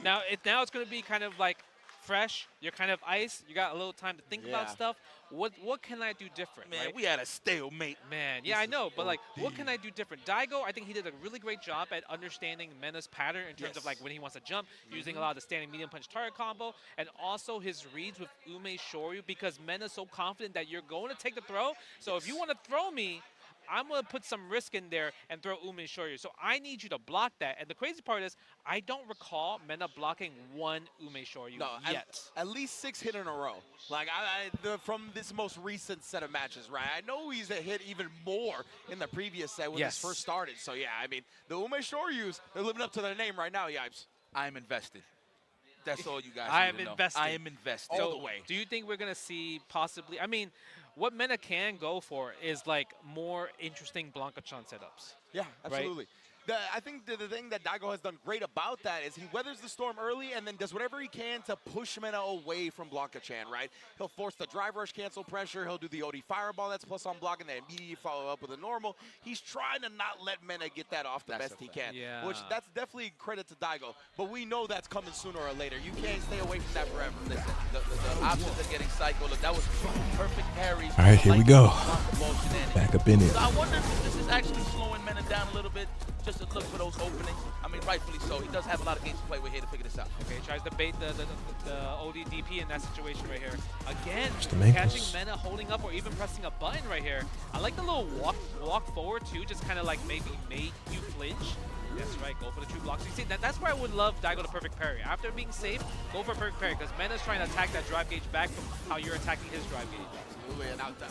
Now it's going to be kind of like fresh. You're kind of ice. You got a little time to think about stuff. What can I do different? Man, right? we had a stalemate. Man, yeah, I know, but like, what can I do different? Daigo, I think he did a really great job at understanding Mena's pattern in terms of like when he wants to jump, using a lot of the standing medium punch target combo, and also his reads with Ume Shoryu, because Mena's so confident that you're going to take the throw. So if you want to throw me, I'm going to put some risk in there and throw Ume Shoryu. So I need you to block that. And the crazy part is, I don't recall Mena blocking one Ume Shoryu yet. At least 6 hit in a row. Like, from this most recent set of matches, right? I know he's hit even more in the previous set when this first started. So, yeah, I mean, the Ume Shoryus, they're living up to their name right now, Yipes. I am invested. That's all you guys I need am to invested. know. I am invested. So All the way. Do you think we're going to see possibly, I mean, what Mena can go for is like more interesting Blanca-chan setups. Yeah, absolutely. Right? I think the thing that Daigo has done great about that is he weathers the storm early and then does whatever he can to push Mena away from Blanca-chan, right? He'll force the drive rush cancel pressure. He'll do the OD fireball that's plus on block and then immediately follow up with a normal. He's trying to not let Mena get that off the best he can, which that's definitely credit to Daigo. But we know that's coming sooner or later. You can't stay away from that forever. Listen, the options are getting psycho. Look, that was perfect parry. All right, here we go. Back up in it. So I wonder if this is actually slowing Mena down a little bit. Just to look for those openings. I mean, rightfully so. He does have a lot of games to play with here to figure this out. Okay, tries to bait the OD DP in that situation right here. Again, the catching Mena holding up or even pressing a button right here. I like the little walk forward too, just kind of like maybe make you flinch. That's right, go for the 2 blocks. You see, that's where I would love Daigo to perfect parry. After being safe, go for a perfect parry, because Mena's trying to attack that drive gauge back from how you're attacking his drive gauge. Absolutely, and out there.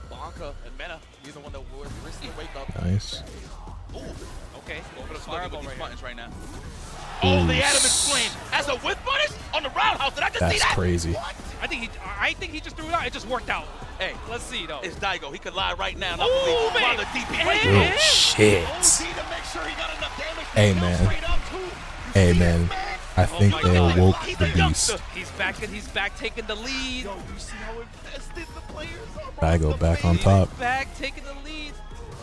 Blanca and Mena, he's the one that will risk the wake up. Nice. Ooh. Okay, go for the fireball right buttons right now. Oh, the Adamant Flame as a whip punish on the roundhouse. Did I just see that? That's crazy. What? I think he just threw it out. It just worked out. Hey, let's see though. It's Daigo. He could lie right now. Ooh, man. The DP right Oh, shit. Hey, man. Hey, man. I think they awoke the beast. He's back taking the lead. Yo, you see how invested the players are? Daigo back on top. Back taking the lead.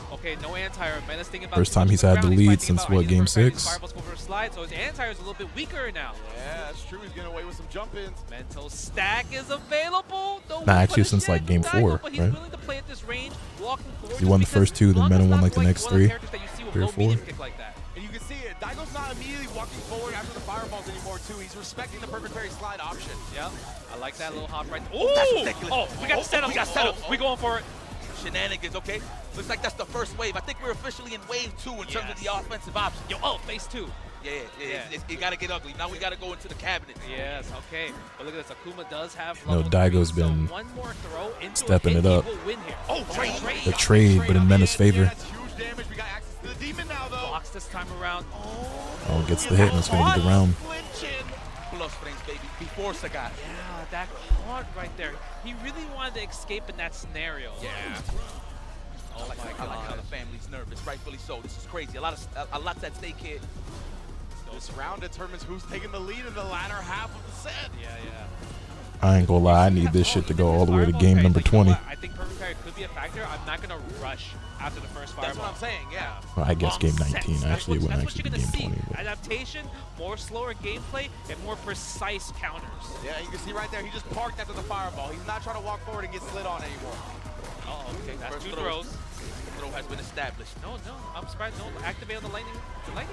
Okay, no anti-air. Mena's thinking about First time he's had the lead since what, game 6? Fireballs go for a slide, so his anti-air is a little bit weaker now. Yeah, that's true. He's getting away with some jump-ins. Mental stack is available. Nah, actually since like game 4, but he's right? willing to play at this range, walking forward. He won the first 2, then Mena won like the next 3 or 4. And you can see it. Daigo's not immediately walking forward after the fireballs anymore, too. He's respecting the perfect parry slide option. Yeah, I like that little hop right there. Oh, that's ridiculous. Oh, we got the setup. We got setup. We going for it. Shenanigans, okay? Looks like that's the first wave. I think we're officially in wave 2 in terms of the offensive options. Yo, phase 2. Yeah. It got to get ugly. Now we got to go into the cabinet. Yes, okay. But look at this. Akuma does have No, Daigo's been one more throw into stepping it up. Oh, trade. The trade, but in Mena's favor. That's huge damage. We got access to the demon now, though. Blocks this time around. Oh, gets the hit and it's going to be the round. Plus frames, baby. Before Sagat. Yeah, that caught right there. He really wanted to escape in that scenario. Yeah. Oh my God. I like how the family's nervous, rightfully so. This is crazy. A lot's at stake here. This round determines who's taking the lead in the latter half of the set. Yeah. I ain't gonna lie, I need this shit to go all the way to game number 20. I think perfect parry could be a factor. I'm not gonna rush after the first fireball. That's what I'm saying, yeah. Well, I guess game 19. Actually, it wouldn't actually be game 20. But. Adaptation, more slower gameplay, and more precise counters. Yeah, you can see right there, he just parked after the fireball. He's not trying to walk forward and get slid on anymore. Oh, okay, that's First 2 throws. Throw has been established. No, I'm surprised. No, activate on the lightning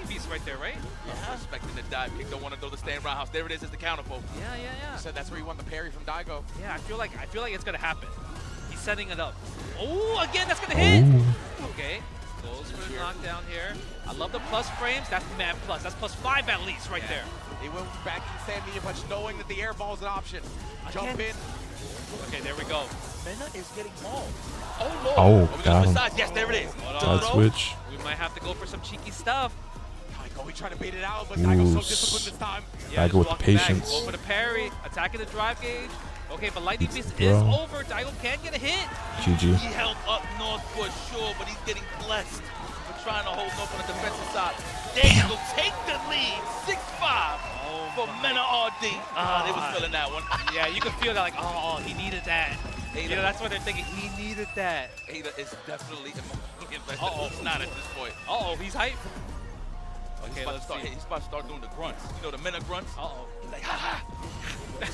beast right there, right? Yeah. Expecting the dive kick. Don't want to throw the stand roundhouse. There it is. It's the counter poke. Yeah. You said that's where you want the parry from Daigo. Yeah, I feel like it's gonna happen. He's setting it up. Oh, again, that's gonna hit. Okay, goes for the knockdown here. I love the plus frames. That's mad plus. That's +5 at least right there. He went back to the stand medium punch, knowing that the air ball is an option. Jump in. Okay, there we go. Mena is getting mauled. Oh, Lord. Oh, got him. Yes, there it is. Side switch. We might have to go cheeky stuff. Daigo, he's trying to bait it out, but Daigo's so disciplined this time. Yeah, Daigo with the patience. Go for the parry, attacking the drive gauge. Okay, but Lightning Beast Bro. is over. Daigo can get a hit. GG. He held up north for sure, but he's getting blessed for trying to hold north on the defensive side. Daigo will take the lead, 6-5 for Mena RD. They was feeling that one. Yeah, you can feel that like, oh, he needed that. You know, that's what they're thinking. He needed that. Ada is definitely invested. It's not at this point. Uh-oh, he's hype. Okay, he's about to start doing the grunts. You know the Mena grunts? Uh-oh. He's like, ha-ha.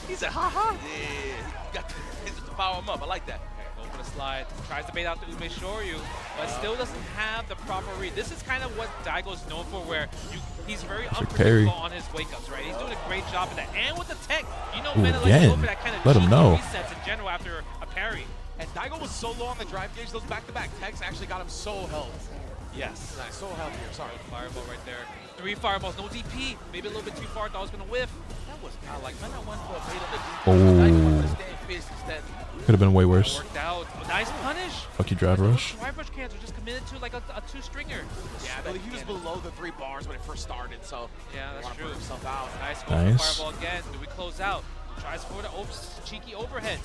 He said, ha-ha. Yeah, he got just to power him up. I like that. Go for the slide. Tries to bait out the Ume Shoryu, but still doesn't have the proper read. This is kind of what Daigo's known for, where he's very unpredictable on his wake-ups, right? He's doing a great job of that. And with the tech, you know, Mena likes to go for that kind of Let him know. resets in general after a parry. And Daigo was so low on the drive gauge, those back-to-back techs actually got him so health. Yes. Nice, so healthy here, sorry. Fireball right there. 3 fireballs, no DP. Maybe a little bit too far, thought I was going to whiff. That was not like Mena went for a bait on the Oh. Could have been way worse. Worked out. Nice punish. Fucky drive rush. Drive rush cans are just committed to like a 2-stringer. Yeah, but he was below the 3 bars when it first started, so yeah, that's true. Himself out. Nice. Fireball again. Do we close out? Tries for the cheeky overhead.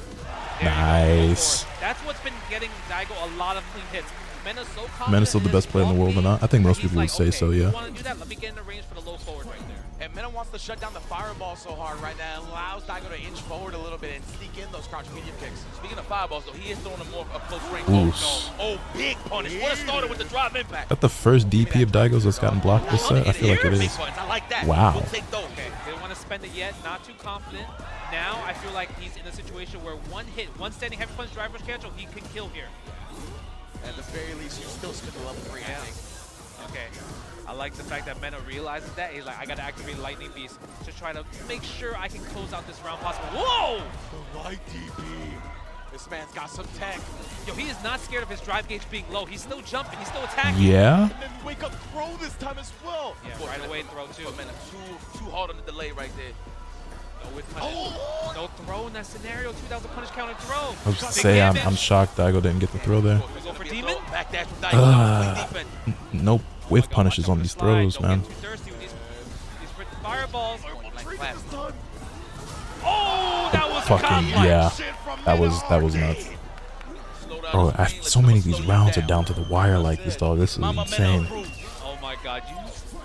Nice. That's what's been getting Daigo a lot of clean hits. Mena's so confident. Mena's still the best player in the world or not? I think most people would say so, yeah. You want to do that? Let me get in the range for the low forward right there. And Mena wants to shut down the fireball so hard right now. It allows Daigo to inch forward a little bit and sneak in those crouch medium kicks. Speaking of fireballs, though, he is throwing them more up close range. Oof. Oh, big punish. What a starter with the drive impact. That the first DP of Daigo's that's gotten blocked this set? I feel like it is. I like that. Wow. We'll take those. Okay, didn't want to spend it yet. Not too confident. Now I feel like he's in a situation where one hit, one standing heavy punch driver's cancel, he could kill here. At the very least, you still spin the level 3, I think. Okay. I like the fact that Mena realizes that. He's like, I gotta activate Lightning Beast to try to make sure I can close out this round possible. Whoa! The light DP. This man's got some tech. Yo, he is not scared of his drive gauge being low. He's still jumping. He's still attacking. Yeah. And then wake up throw this time as well. Yeah, right away throw too. Mena too hard on the delay right there. No with punish. No throw in that scenario too. That was a punish counter throw. I was to say, I'm shocked Daigo didn't get the throw there. We go for Demon. Backdash from Daigo. No whiff punishes on these throws, man. Don't get too thirsty with these fireballs. Oh, that was fucking yeah. That was nuts. Bro, so many of these rounds are down to the wire like this, dog. This is insane. Oh my God,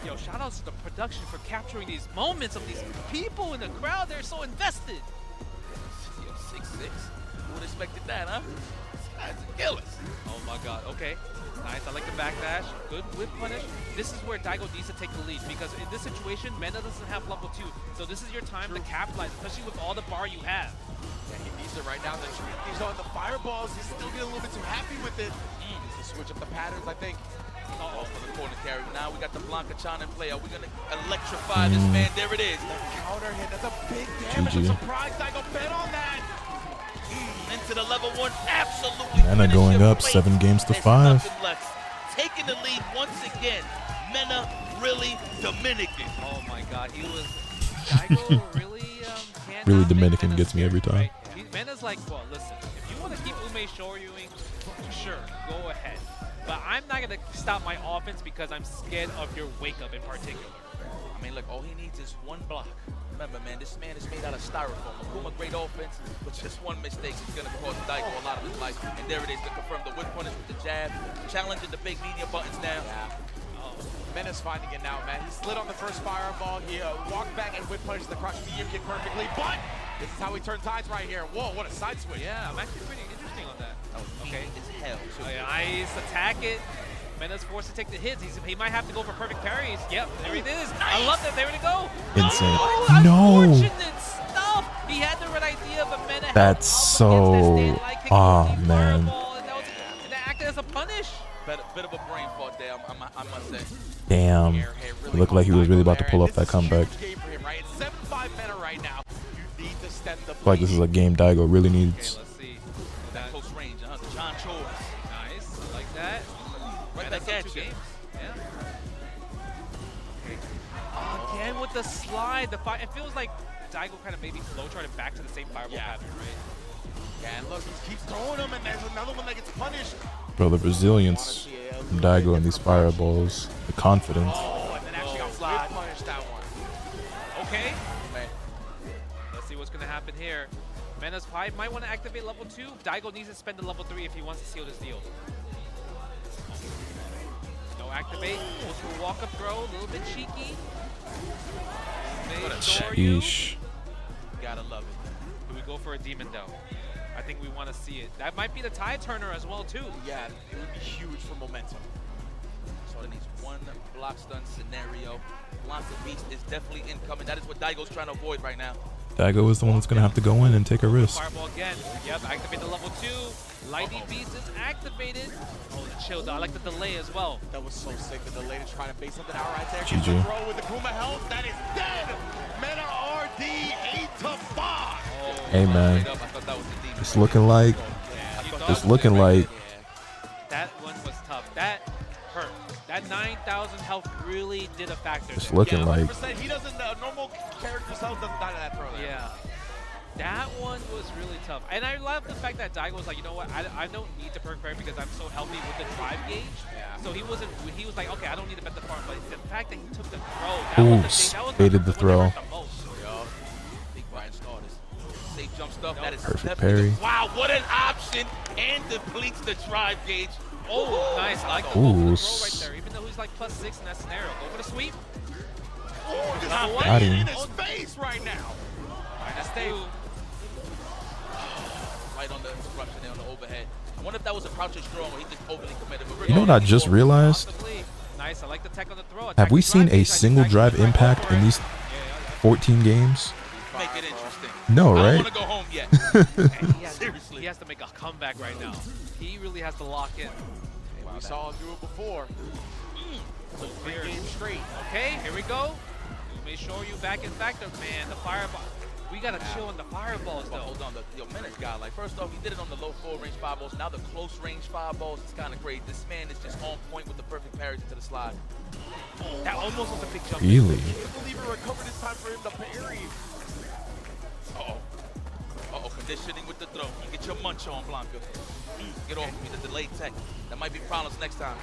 yo, shout outs to the production for capturing these moments of these people in the crowd. They're so invested. Yo, 6'6". Who would have expected that, huh? That's killers. Oh my God, okay. Nice, I like the backdash. Good whip punish. This is where Daigo needs to take the lead because in this situation, Mena doesn't have level 2. So this is your time to capitalize, especially with all the bar you have. Yeah, he needs it right now. He's on the fireballs. He's still getting a little bit too happy with it. Needs to switch up the patterns, I think. Uh-oh, for the corner carry. Now we got the Blanca Chan in play. Are we going to electrify this man? There it is. The counter hit. That's a big damage. I'm surprised Daigo bet on that. Into the level 1. Absolutely. Mena going up 7 games to 5. Taking the lead once again. Mena really Dominican. Oh my God, he was Daigo really really Dominican gets me every time. Mena's like, well, listen, if you want to keep Ume Shoryuing, sure, go ahead. But I'm not going to stop my offense because I'm scared of your wake-up in particular. I mean, look, all he needs is one block. Remember, man, this man is made out of styrofoam. Akuma, great offense, but just one mistake is going to cost Daigo a lot of his life. And there it is to confirm the whip punish with the jab. Challenging the big media buttons now. Yeah. Oh, Mena's finding it now, man. He slid on the first fireball. He walked back and whip punished the crush medium kick perfectly. But this is how he turned tides right here. Whoa, what a side switch. Yeah, I'm actually pretty interesting on that. Okay. It's hell. Oh, yeah, nice, attack it. Mena's forced to take the hits. He might have to go for perfect parries. Yep, there it is. Nice. I love that. There we go. Insane. Oh, no. Unfortunate stuff. He had the right idea, but Mena That's so. Oh man. And that acted as a punish. Bit of a brain fart there, I must say. Damn. It looked like he was really about to pull off that comeback. It's 7-5 Mena right now. You need to stem the. Like this is a game Daigo really needs. Okay, let's see. That close range, the John Chores. Nice, I like that. Right back at you. Games. Yeah. Again with the slide, it feels like Daigo kind of maybe flow charted back to the same fireball pattern, right? Yeah, and look, he keeps throwing them, and there's another one that gets punished. Bro, the resilience. from Daigo and these fireballs. The confidence. Oh, and then actually got slide. Punish that one. Okay. Let's see what's going to happen here. Mena's Pipe might want to activate level 2. Daigo needs to spend the level 3 if he wants to seal this deal. No activate. Goes for a walk-up throw. A little bit cheeky. Sheesh. Gotta love it. Do we go for a demon though? I think we want to see it. That might be the tie turner as well too. Yeah, it would be huge for momentum. So it needs one block stun scenario. Lots of beast is definitely incoming. That is what Daigo's trying to avoid right now. Daigo is the one that's going to have to go in and take a risk. Fireball again. Yep, activate the level 2. Lightning Beast is activated. Oh, the chill though. I like the delay as well. That was so sick. The delay to try to base something out right there. GG. The throw with the Kuma health. That is dead. Mena RD 8-5. Hey man, it's looking like, That one was tough. That hurt. That 9,000 health really did a factor. It's looking like. He doesn't. Normal character's health doesn't die to that throw. There. Yeah. That one was really tough. And I love the fact that Daigo was like, you know what, I don't need to perk prayer because I'm so healthy with the drive gauge. Yeah. So he was like, okay, I don't need to bet the farm. But the fact that he took the throw, Ooh, baited the throw. Big Brian starters. Safe jump stuff. That is Perfect parry. Wow, what an option. And depletes the drive gauge. Oh, nice. I like the low for the throw right there. Even though he's like +6 in that scenario. Go for the sweep. Oh, just got him. in his face right now. That's two. Right on the disruption there on the overhead. I wonder if that was a crouching strong or he just overly committed. You know what I just realized? Nice. I like the tech on the throw. Have we seen a single drive impact in these 14 games? Make it interesting. No, I right? don't want to go home yet. Seriously. He has to make a comeback right now. He really has to lock in. Wow, we saw him do it before. 3 games straight. Okay, here we go. Make sure you back in factor, man. The fireball. We gotta chill on the fireballs though. Hold on, yo, Mena's got like first off, he did it on the low 4-range fireballs. Now the close range fireballs, it's kind of great. This man is just on point with the perfect parries into the slide. That almost was a big jump. Really? I can't believe it recovered in time for him to parry. Uh-oh, conditioning with the throw. You get your munch on, Blanca. Get off me, the delayed tech. That might be problems next time.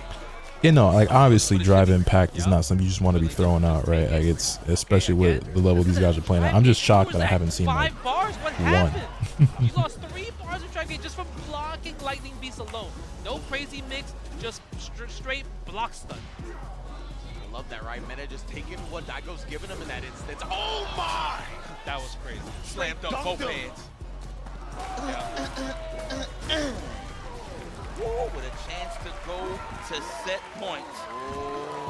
You know, like obviously drive impact is not something you just want to be throwing out, right? Like it's especially with the level these guys are playing at. I'm just shocked that I haven't seen like 5 bars? What happened? You lost 3 bars of drive gauge just from blocking Lightning Beast alone. No crazy mix, just straight block stun. I love that, right? Mena just taking what Daigo's giving him in that instance. Oh my! That was crazy. Slammed up both hands. With a chance to go to set points.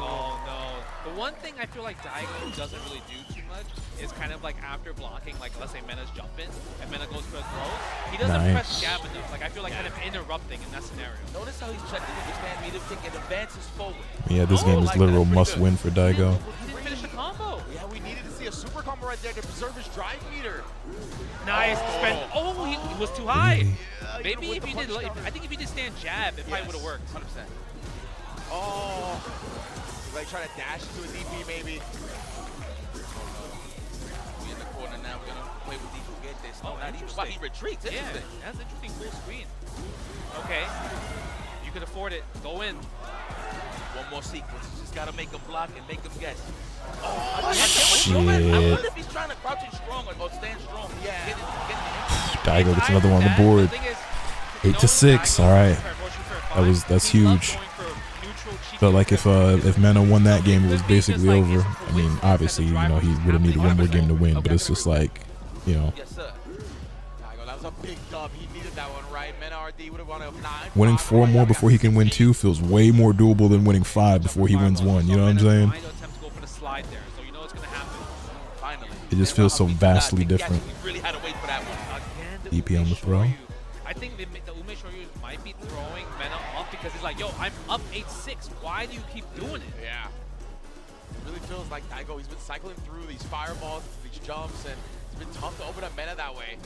Oh no. The one thing I feel like Daigo doesn't really do too much is kind of like after blocking, like let's say Mena's jumping and Mena goes for a throw, he doesn't press jab enough. Like I feel like kind of interrupting in that scenario. Notice how he's checking with his stand meter, thinking advances forward. Yeah, this game is literal must-win for Daigo. He didn't finish the combo. Yeah, we needed to see a super combo right there to preserve his drive meter. Nice. He was too high. Maybe if you did, I think if you did stand jab, it probably would have worked. 100%. Oh, like try to dash into a DP maybe. We in the corner now. We're gonna play with these. Get this. Oh, interesting. He retreats. Interesting. Yeah, that's interesting. Full screen. Okay, you can afford it. Go in. One more sequence. You just gotta make him block and make him guess. Shit. I wonder if he's trying to crouch in strong or stand strong. Yeah. Daigo gets another one on the board. 8-6. All right, that's huge. Felt like if Mena won that game, it was basically over. I mean, obviously, you know, he would have needed one more game to win, but it's just like, you know. Yes, sir. Daigo, that was a big dub. He needed that one, right? Mena RD would have won 9. Winning 4 more before he can win 2 feels way more doable than winning 5 before he wins 1. You know what I'm saying? It just feels so vastly different. EP on the throw. I think the Ume Shoryu might be throwing Mena off because he's like, yo, I'm up 8-6. Why do you keep doing it? Yeah. It really feels like Daigo, he's been cycling through these fireballs, these jumps, and it's been tough to open up Mena that way.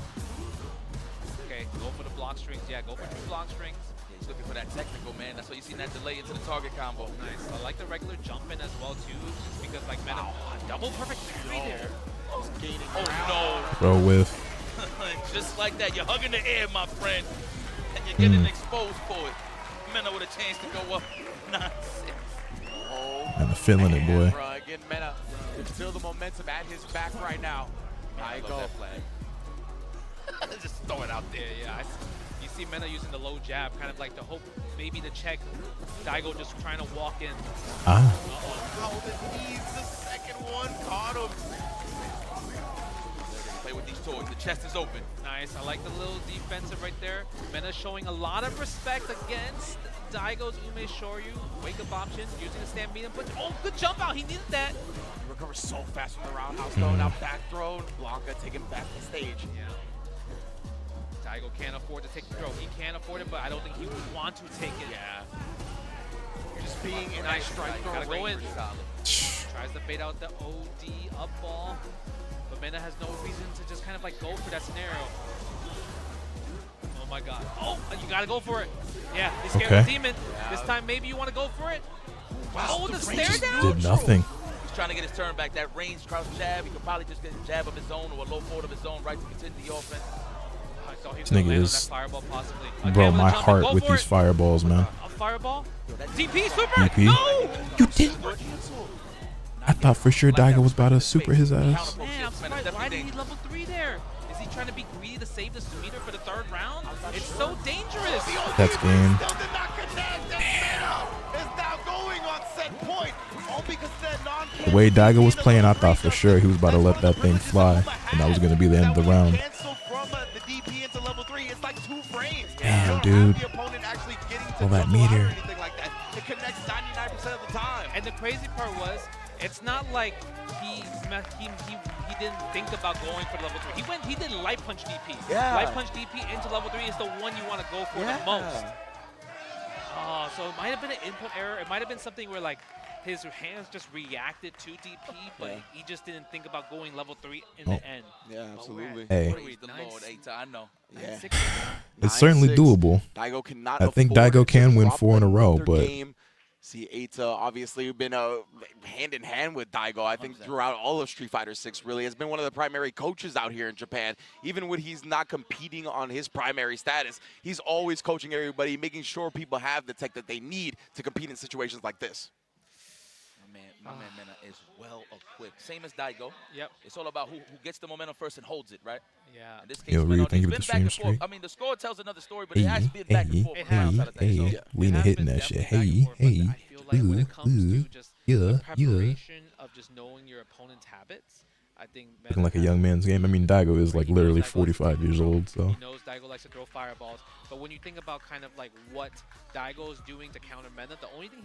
Okay, go for the block strings. Yeah, go for 2 block strings. Yeah, he's looking for that technical, man. That's why you seen that delay into the target combo. Nice. I like the regular jump in as well, too, just because, like, Mena, double perfect parry there. He's gaining no. Throw with. Just like that, you're hugging the air, my friend, and you're getting exposed for it. Mena with a chance to go up. I'm feeling it, boy. Again, Mena can feel the momentum at his back right now. Daigo. Just throw it out there. Yeah. You see Mena using the low jab, kind of like to hope maybe to check Daigo just trying to walk in. Oh, the knees, the second one caught him. Play with these toys. The chest is open. Nice. I like the little defensive right there. Mena showing a lot of respect against Daigo's Ume Shoryu. Wake up option, using the stand medium. But oh, good jump out. He needed that. He recovers so fast from the roundhouse though. Now back throw. Blanca taking back the stage. Yeah. Daigo can't afford to take the throw. He can afford it, but I don't think he would want to take it. Yeah. Just being in nice that strike throw gotta go in. range. Tries to bait out the OD up ball, but Mena has no reason to just kind of like go for that scenario. Oh my god. Oh, you gotta go for it. Yeah, he's scared of the demon. This time maybe you want to go for it. Wow, oh, the stare down. Did nothing. He's trying to get his turn back. That range crouch jab, he could probably just get a jab of his own or a low forward of his own right to continue the offense. This nigga is, Fireball, bro, my heart with these fireballs, man. A fireball? DP super? DP? No! You didn't. I thought for sure Daiga was about to super his ass. Man, I'm surprised. Why did he need level 3 there? Is he trying to be greedy to save the meter for the 3rd round? It's so dangerous. That's game. The way Daiga was playing, I thought for sure he was about to let that thing fly, and that was going to be the end of the round. Damn, dude. Well, that meter. It connects 99% of the time. And the crazy part was, it's not like he didn't think about going for level 3. He did light punch DP. Yeah. Light punch DP into level 3 is the one you want to go for the most. Oh, so it might have been an input error. It might have been something where like his hands just reacted to DP, but he just didn't think about going level 3 in the end. Yeah, absolutely. Hey. I know. Yeah. It's certainly doable. Daigo cannot I think afford Daigo can to win drop 4 in a row, another but game. See, Eita obviously been hand in hand with Daigo. I think throughout all of Street Fighter 6 really has been one of the primary coaches out here in Japan. Even when he's not competing on his primary status, he's always coaching everybody, making sure people have the tech that they need to compete in situations like this. My man Mena is well equipped. Same as Daigo. Yep. It's all about who gets the momentum first and holds it, right? Yeah. In this case, Yo, Ryu, thank you for the stream forth. streak. I mean, the score tells another story, but it has been back and forth. Lena hitting that shit. Hey. When it comes to just the preparation of just knowing your opponent's habits, I think Looking like a young man's game. I mean, Daigo is like literally 45 years old, so. He knows Daigo likes to throw fireballs, but when you think about kind of like what Daigo is doing to counter Mena, the only thing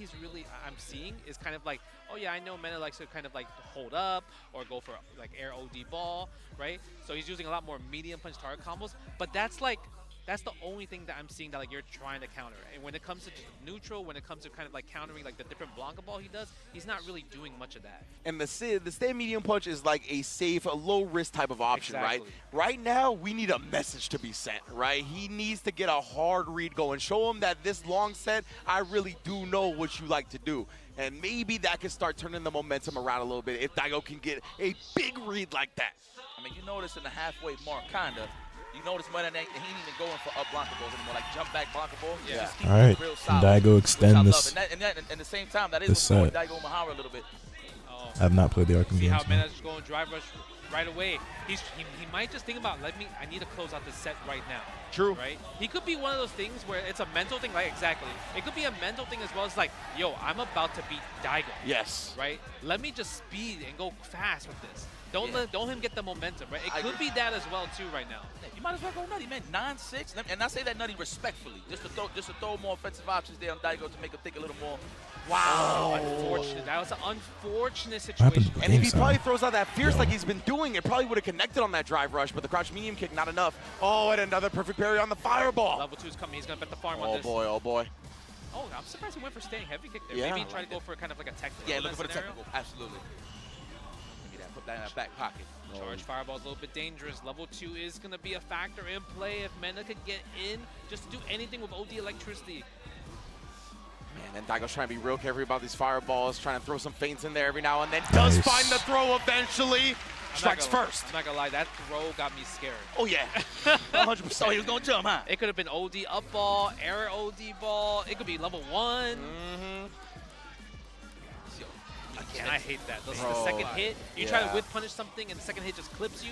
I'm seeing is kind of like, oh yeah, I know Mena likes to kind of like hold up or go for like air OD ball, right? So he's using a lot more medium punch target combos, but that's the only thing that I'm seeing that like you're trying to counter. And when it comes to neutral, when it comes to kind of like countering like the different Blanca ball he does, he's not really doing much of that. And the stand medium punch is like a safe, a low risk type of option, right? Right now, we need a message to be sent, right? He needs to get a hard read going. Show him that this long set, I really do know what you like to do. And maybe that can start turning the momentum around a little bit if Daigo can get a big read like that. I mean, you notice in the halfway mark, kinda. You notice Mena, he ain't even going for up Blanca balls anymore, like jump back Blanca ball. Yeah. All right, can Daigo extend this? And at the same time, that is this what's set. Daigo Mahara a little bit. I have not played the Arkham See games. how Mena's just going drive rush right away. He might just think about, I need to close out this set right now. True. Right? He could be one of those things where it's a mental thing, like exactly. It could be a mental thing as well as like, yo, I'm about to beat Daigo. Yes. Right? Let me just speed and go fast with this. Don't let him get the momentum, right? It could be that as well too right now. You might as well go nutty, man. 9-6, and I say that nutty respectfully, just to throw more offensive options there on Daigo to make him think a little more. Wow, unfortunate. That was an unfortunate situation. And if he probably throws out that fierce like he's been doing, it probably would have connected on that drive rush, but the crouch medium kick, not enough. Oh, and another perfect parry on the fireball. Level 2 is coming. He's going to bet the farm on this. Oh, boy, oh, boy. Oh, I'm surprised he went for staying heavy kick there. Yeah, Maybe try to go for kind of like a technical. Yeah, looking for the scenario. technical. Absolutely. Put that in that back pocket. Charge fireball is a little bit dangerous. Level 2 is going to be a factor in play if Mena could get in just to do anything with OD electricity. Man, and Daigo's trying to be real careful about these fireballs, trying to throw some feints in there every now and then. Does find the throw eventually. strikes first. I'm not gonna lie, that throw got me scared. Oh yeah, 100%. Oh, he was gonna jump, huh? It could have been OD up ball, air OD ball. It could be level 1. Again, I hate that. The second hit, you try to whip punish something, and the second hit just clips you.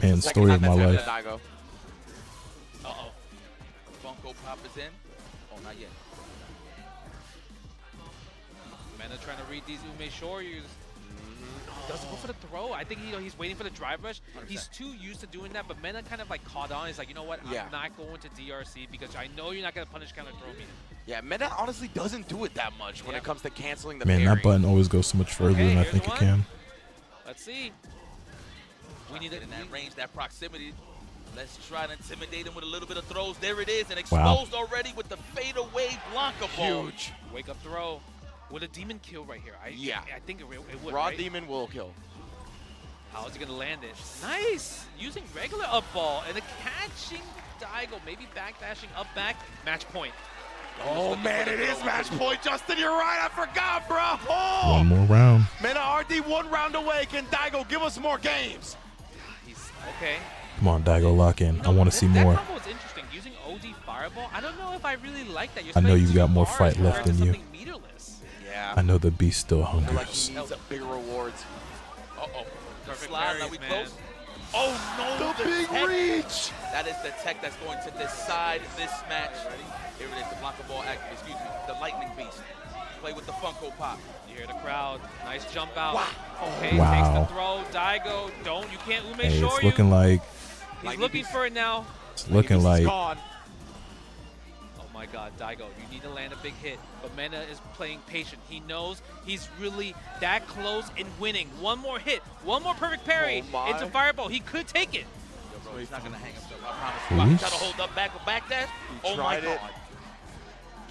Man, story of my life. Uh-oh. Funko Pop is in. Oh, not yet. Mena trying to read these Ume Shoryus. Doesn't go for the throw. I think he's waiting for the drive rush. 100%. He's too used to doing that, but Mena kind of like caught on. He's like, you know what? Yeah. I'm not going to DRC because I know you're not going to punish counter throw me. Yeah, Mena honestly doesn't do it that much when it comes to canceling the Man, parry. that button always goes so much further than I think it can. Let's see. We need it in that range, that proximity. Let's try to intimidate him with a little bit of throws. There it is, and exposed already with the fadeaway Blanca ball. Huge. Wake up throw. Would a demon kill right here? I think it would. Raw right? demon will kill. How is he gonna land it? Nice! Using regular up ball and a catching Daigo, maybe backdashing up back. Match point. Oh man, it is match point, Justin. You're right. I forgot, bro. Oh. One more round. Mena RD 1 round away. Can Daigo give us more games? He's okay. Come on, Daigo, lock in. I want to see more. That combo is interesting. Using OD Fireball, I don't know if I really like that. You're I know spending you've got 2 more bars fight left compared in to you. something meterless. Yeah. I know the beast still I feel hungers. like he needs bigger rewards. Uh-oh. Perfect Slide, parries, are we man. close? Oh no, The big tech. reach. That is the tech that's going to decide this match. Here it is, the Blanca ball active, excuse me, the lightning beast. Play with the Funko Pop. You hear the crowd. Nice jump out. Wow. Okay, Wow. takes the throw. Daigo, you can't Ume Hey, Shoryu. it's looking like He's looking for it now. it's looking like Oh my god, Daigo, you need to land a big hit. But Mena is playing patient. He knows he's really that close in winning. One more hit, one more perfect parry Oh my. into Fireball. He could take it. Yo, bro, he's not going to hang himself, I promise you. Try to hold up back with backdash. Oh my tried it. god.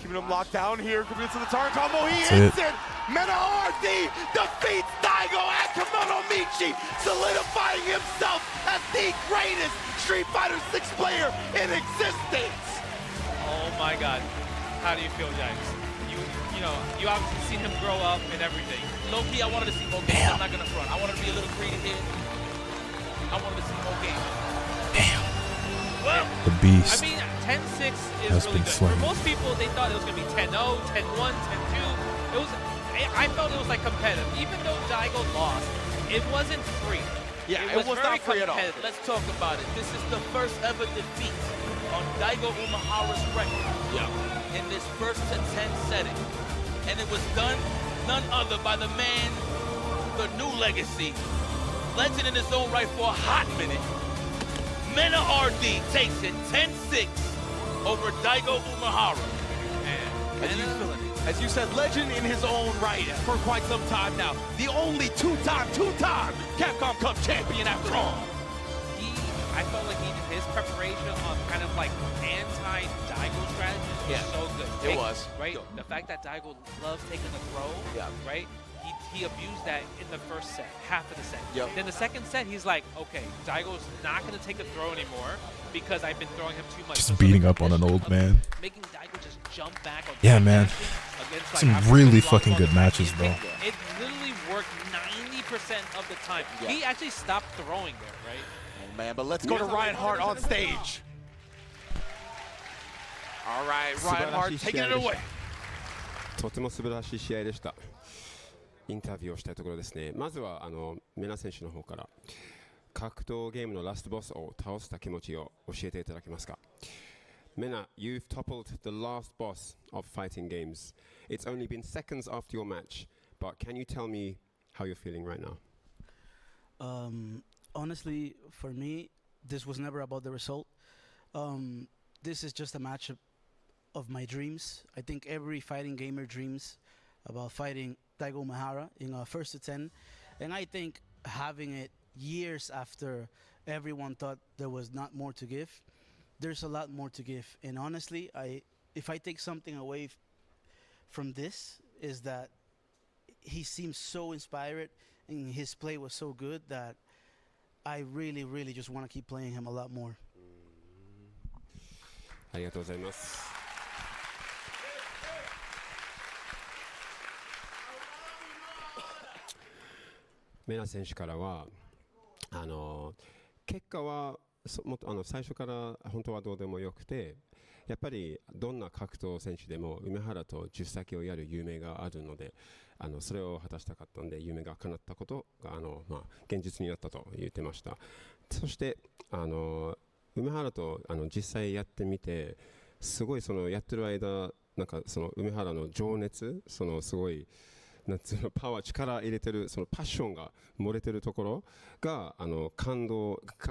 Keeping him locked down here. Commits to the target combo. He That's hits it. Mena RD defeats Daigo at Kimono Michi, solidifying himself as the greatest Street Fighter 6 player in existence. Oh my god. How do you feel, James? You obviously seen him grow up and everything. Low key, I wanted to see more games. I'm not going to front. I wanted to be a little greedy here. I wanted to see more games. Well, the beast I mean, 10-6 is has really been good. slain. For most people, they thought it was going to be 10-0, 10-1, 10-2. I felt it was like competitive. Even though Daigo lost, it wasn't free. Yeah, it was very not free at all. competitive. let's talk about it. This is the first ever defeat on Daigo Umehara's record. In this first to 10 setting. And it was done none other by the man, the new legacy, legend in his own right for a hot minute. Mena RD takes it 10-6 over Daigo Umehara. As you said, legend in his own right for quite some time now. The only two-time Capcom Cup champion after all. I felt like his preparation on kind of like anti-Daigo strategies was so good. It was. Right? The fact that Daigo loves taking the throw, right? He abused that in the first set, half of the set. Then the second set, he's like, okay, Daigo's not going to take a throw anymore because I've been throwing him too much. just beating up on an old man. Making Daigo just jump back. On Yeah, man. against, Some after really he fucking lost all good the matches, time. bro. It literally worked 90% of the time. He actually stopped throwing there, right? Oh man, but let's go to Reinhardt on stage. All right, Reinhardt taking it away. とても素晴らしい試合でした。インタビューをしたいところですね。まずはメナ選手の方から格闘ゲームのラストボスを倒した気持ちを教えていただけますか。Mena, you've toppled the last boss of fighting games. It's only been seconds after your match, but can you tell me how you're feeling right now? Honestly, for me, this was never about the result. This is just a match of my dreams. I think every fighting gamer dreams about fighting Daigo Umehara in a first to 10. And I think having it years after everyone thought there was not more to give, there's a lot more to give. And honestly, if I take something away from this, is that he seems so inspired and his play was so good that I really, really just want to keep playing him a lot more. ありがとうございます。メナ選手からは結果はもっと最初から本当はどうでもよくて、やっぱりどんな格闘選手でも梅原と10先をやる夢があるので、それを果たしたかったので、夢が叶ったことが現実になったと言ってました。そして梅原と実際やってみて、すごいそのやってる間、なんかその梅原の情熱、そのすごいなんつうのパワー、力入れてるそのパッションが漏れてるところが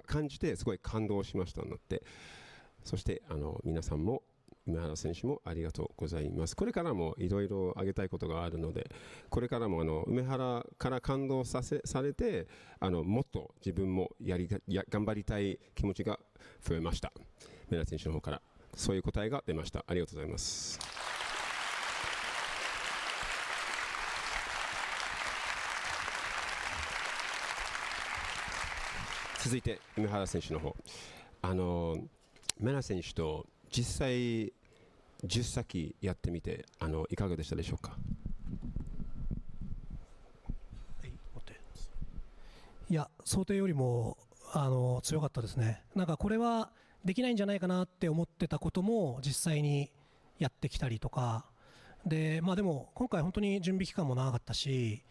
感じて、すごい感動しましたので、そして皆さんも梅原選手もありがとうございます。これからもいろいろあげたいことがあるので、これからも梅原から感動されて、もっと自分も頑張りたい気持ちが増えました。梅原選手の方からそういう答えが出ました。ありがとうございます。続いて梅原選手の方、メナ選手と実際10先やってみていかがでしたでしょうか。いや、想定よりも強かったですね。なんかこれはできないんじゃないかなって思ってたことも実際にやってきたりとかで、でも今回本当に準備期間も長かったし、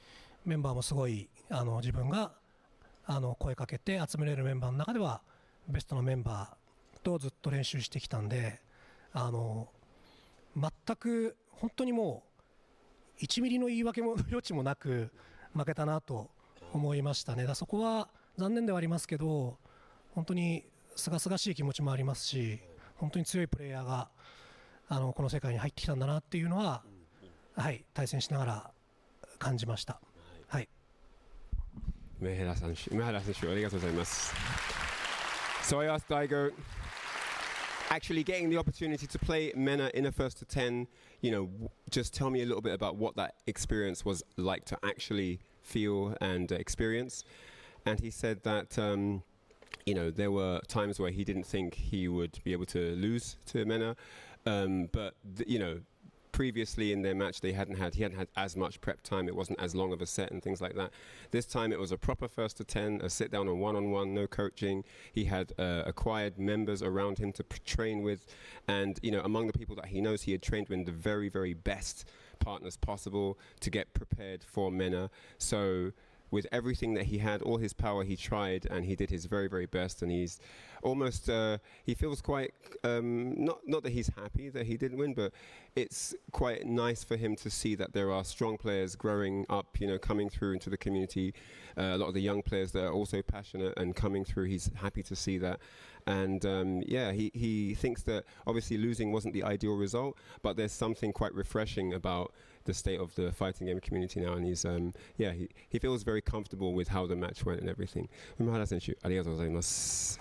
メンバーもすごい自分が声かけて集めれるメンバーの中ではベストのメンバーとずっと練習してきたんで、全く本当にもう1ミリの言い訳も余地もなく負けたなと思いましたね。そこは残念ではありますけど、本当に清々しい気持ちもありますし、本当に強いプレイヤーがこの世界に入ってきたんだなっていうのは、はい、対戦しながら感じました。はい。梅原選手ありがとうございます。So I asked Daigo, actually getting the opportunity to play Mena in a first to 10, just tell me a little bit about what that experience was like to actually feel and experience. And he said that, there were times where he didn't think he would be able to lose to Mena, but previously in their match he hadn't had as much prep time. It wasn't as long of a set and things like that. This time it was a proper first to 10, a sit down and one-on-one, no coaching. He had acquired members around him to train with, and among the people that he knows, he had trained with the very, very best partners possible to get prepared for Mena. So with everything that he had, all his power, he tried and he did his very, very best. And he's almost, he feels quite, not that he's happy that he didn't win, but it's quite nice for him to see that there are strong players growing up, coming through into the community. A lot of the young players that are also passionate and coming through, he's happy to see that. And he thinks that obviously losing wasn't the ideal result, but there's something quite refreshing about the state of the fighting game community now, and he's he feels very comfortable with how the match went and everything. 梅原選手ありがとうございます。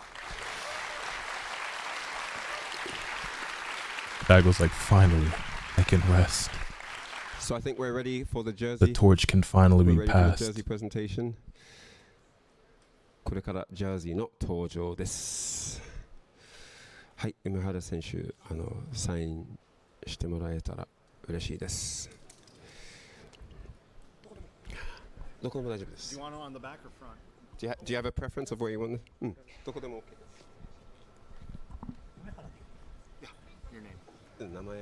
Daigo's like, finally, I can rest. So I think we're ready for the jersey. The torch can finally be passed. Jersey presentation. これからジャージーの登場です。はい、梅原選手サインしてもらえたら嬉しいです。 どこでも大丈夫です。 Do you want it on the back or front? Do you have a preference of where you want it? どこでも OK です。 Your name. 名前。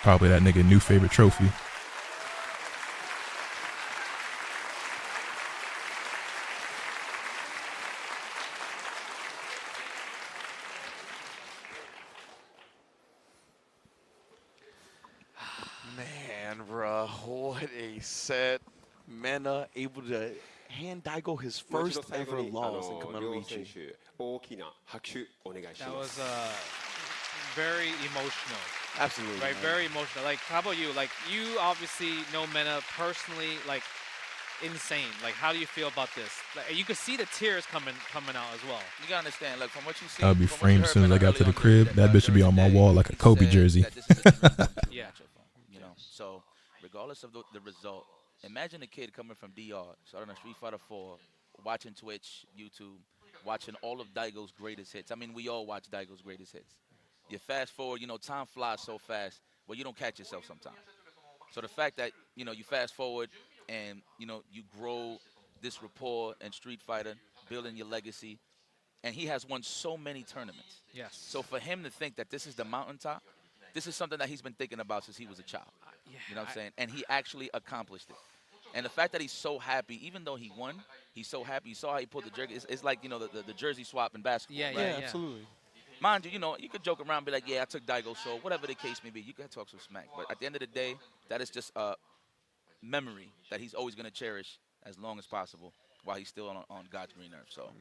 Probably that nigga new favorite trophy. Man, bruh, what a set. Mena able to hand Daigo his first ever loss in commemoration. That was very emotional. Absolutely. Right, man. very emotional. Like, how about you? Like, you obviously know Mena personally, like, insane. Like, how do you feel about this? Like, you could see the tears coming out as well. You gotta understand, look, from what you see. I'll be framed as soon as I got to the crib. That bitch should be on my wall like a Kobe jersey. Yeah. So, regardless. regardless of the result, imagine a kid coming from DR, starting on Street Fighter 4, watching Twitch, YouTube, watching all of Daigo's greatest hits. I mean, we all watch Daigo's greatest hits. You fast forward, time flies so fast, well, you don't catch yourself sometimes. So the fact that, you fast forward and, you grow this rapport in Street Fighter, building your legacy, and he has won so many tournaments. Yes. So for him to think that this is the mountaintop, this is something that he's been thinking about since he was a child. Yeah, You know what I'm saying? And he actually accomplished it. And the fact that he's so happy, even though he won, he's so happy. You saw how he pulled the jersey. It's like, the jersey swap in basketball. Yeah, right? yeah, absolutely. Mind you, you could joke around and be like, yeah, I took Daigo, so whatever the case may be, you can talk some smack. But at the end of the day, that is just a memory that he's always going to cherish as long as possible while he's still on God's green earth. So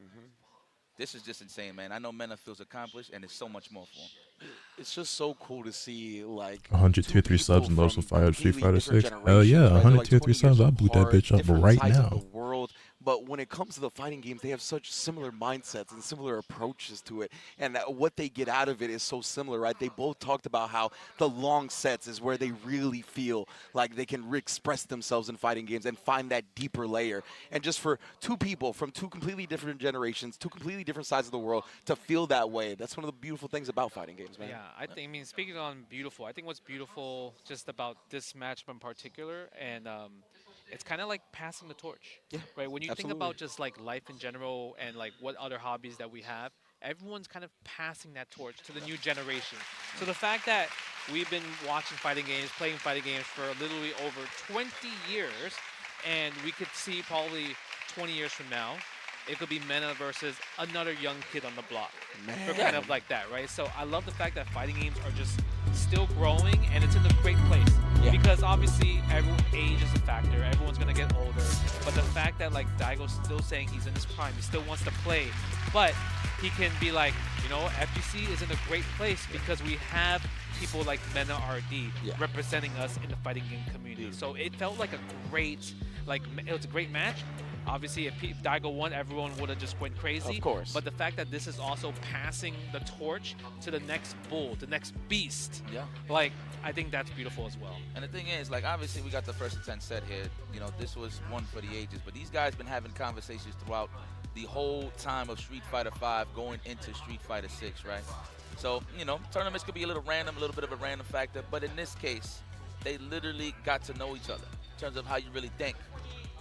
this is just insane, man. I know Mena feels accomplished, and there's so much more for him. It's just so cool to see, like, 100 tier 3 subs and Lotus Fire Street Fighter 6. Hell yeah, 100 tier 3 subs. I'll boot that bitch up right now. But when it comes to the fighting games, they have such similar mindsets and similar approaches to it. And what they get out of it is so similar, right? They both talked about how the long sets is where they really feel like they can express themselves in fighting games and find that deeper layer. And just for two people from two completely different generations, two completely different sides of the world to feel that way, that's one of the beautiful things about fighting games, man. Yeah, I mean, speaking on beautiful, I think what's beautiful just about this matchup in particular, and it's kind of like passing the torch. Yeah, right? When you think about just like life in general and like what other hobbies that we have, everyone's kind of passing that torch to the new generation. So the fact that we've been watching fighting games, playing fighting games for literally over 20 years, and we could see probably 20 years from now, it could be Mena versus another young kid on the block. Man. Kind of like that, right? So I love the fact that fighting games are just still growing, and it's in a great place. Yeah. Because obviously, age is a factor. Everyone's going to get older. But the fact that, like, Daigo's still saying he's in his prime, he still wants to play, but he can be like, FGC is in a great place because we have people like Mena RD representing us in the fighting game community. So it felt like it was a great match. Obviously, if Daigo won, everyone would have just went crazy. Of course. But the fact that this is also passing the torch to the next bull, the next beast, I think that's beautiful as well. And the thing is, obviously we got the first 10 set here. This was one for the ages. But these guys been having conversations throughout the whole time of Street Fighter 5 going into Street Fighter 6, right? So, tournaments could be a little random, a little bit of a random factor. But in this case, they literally got to know each other in terms of how you really think.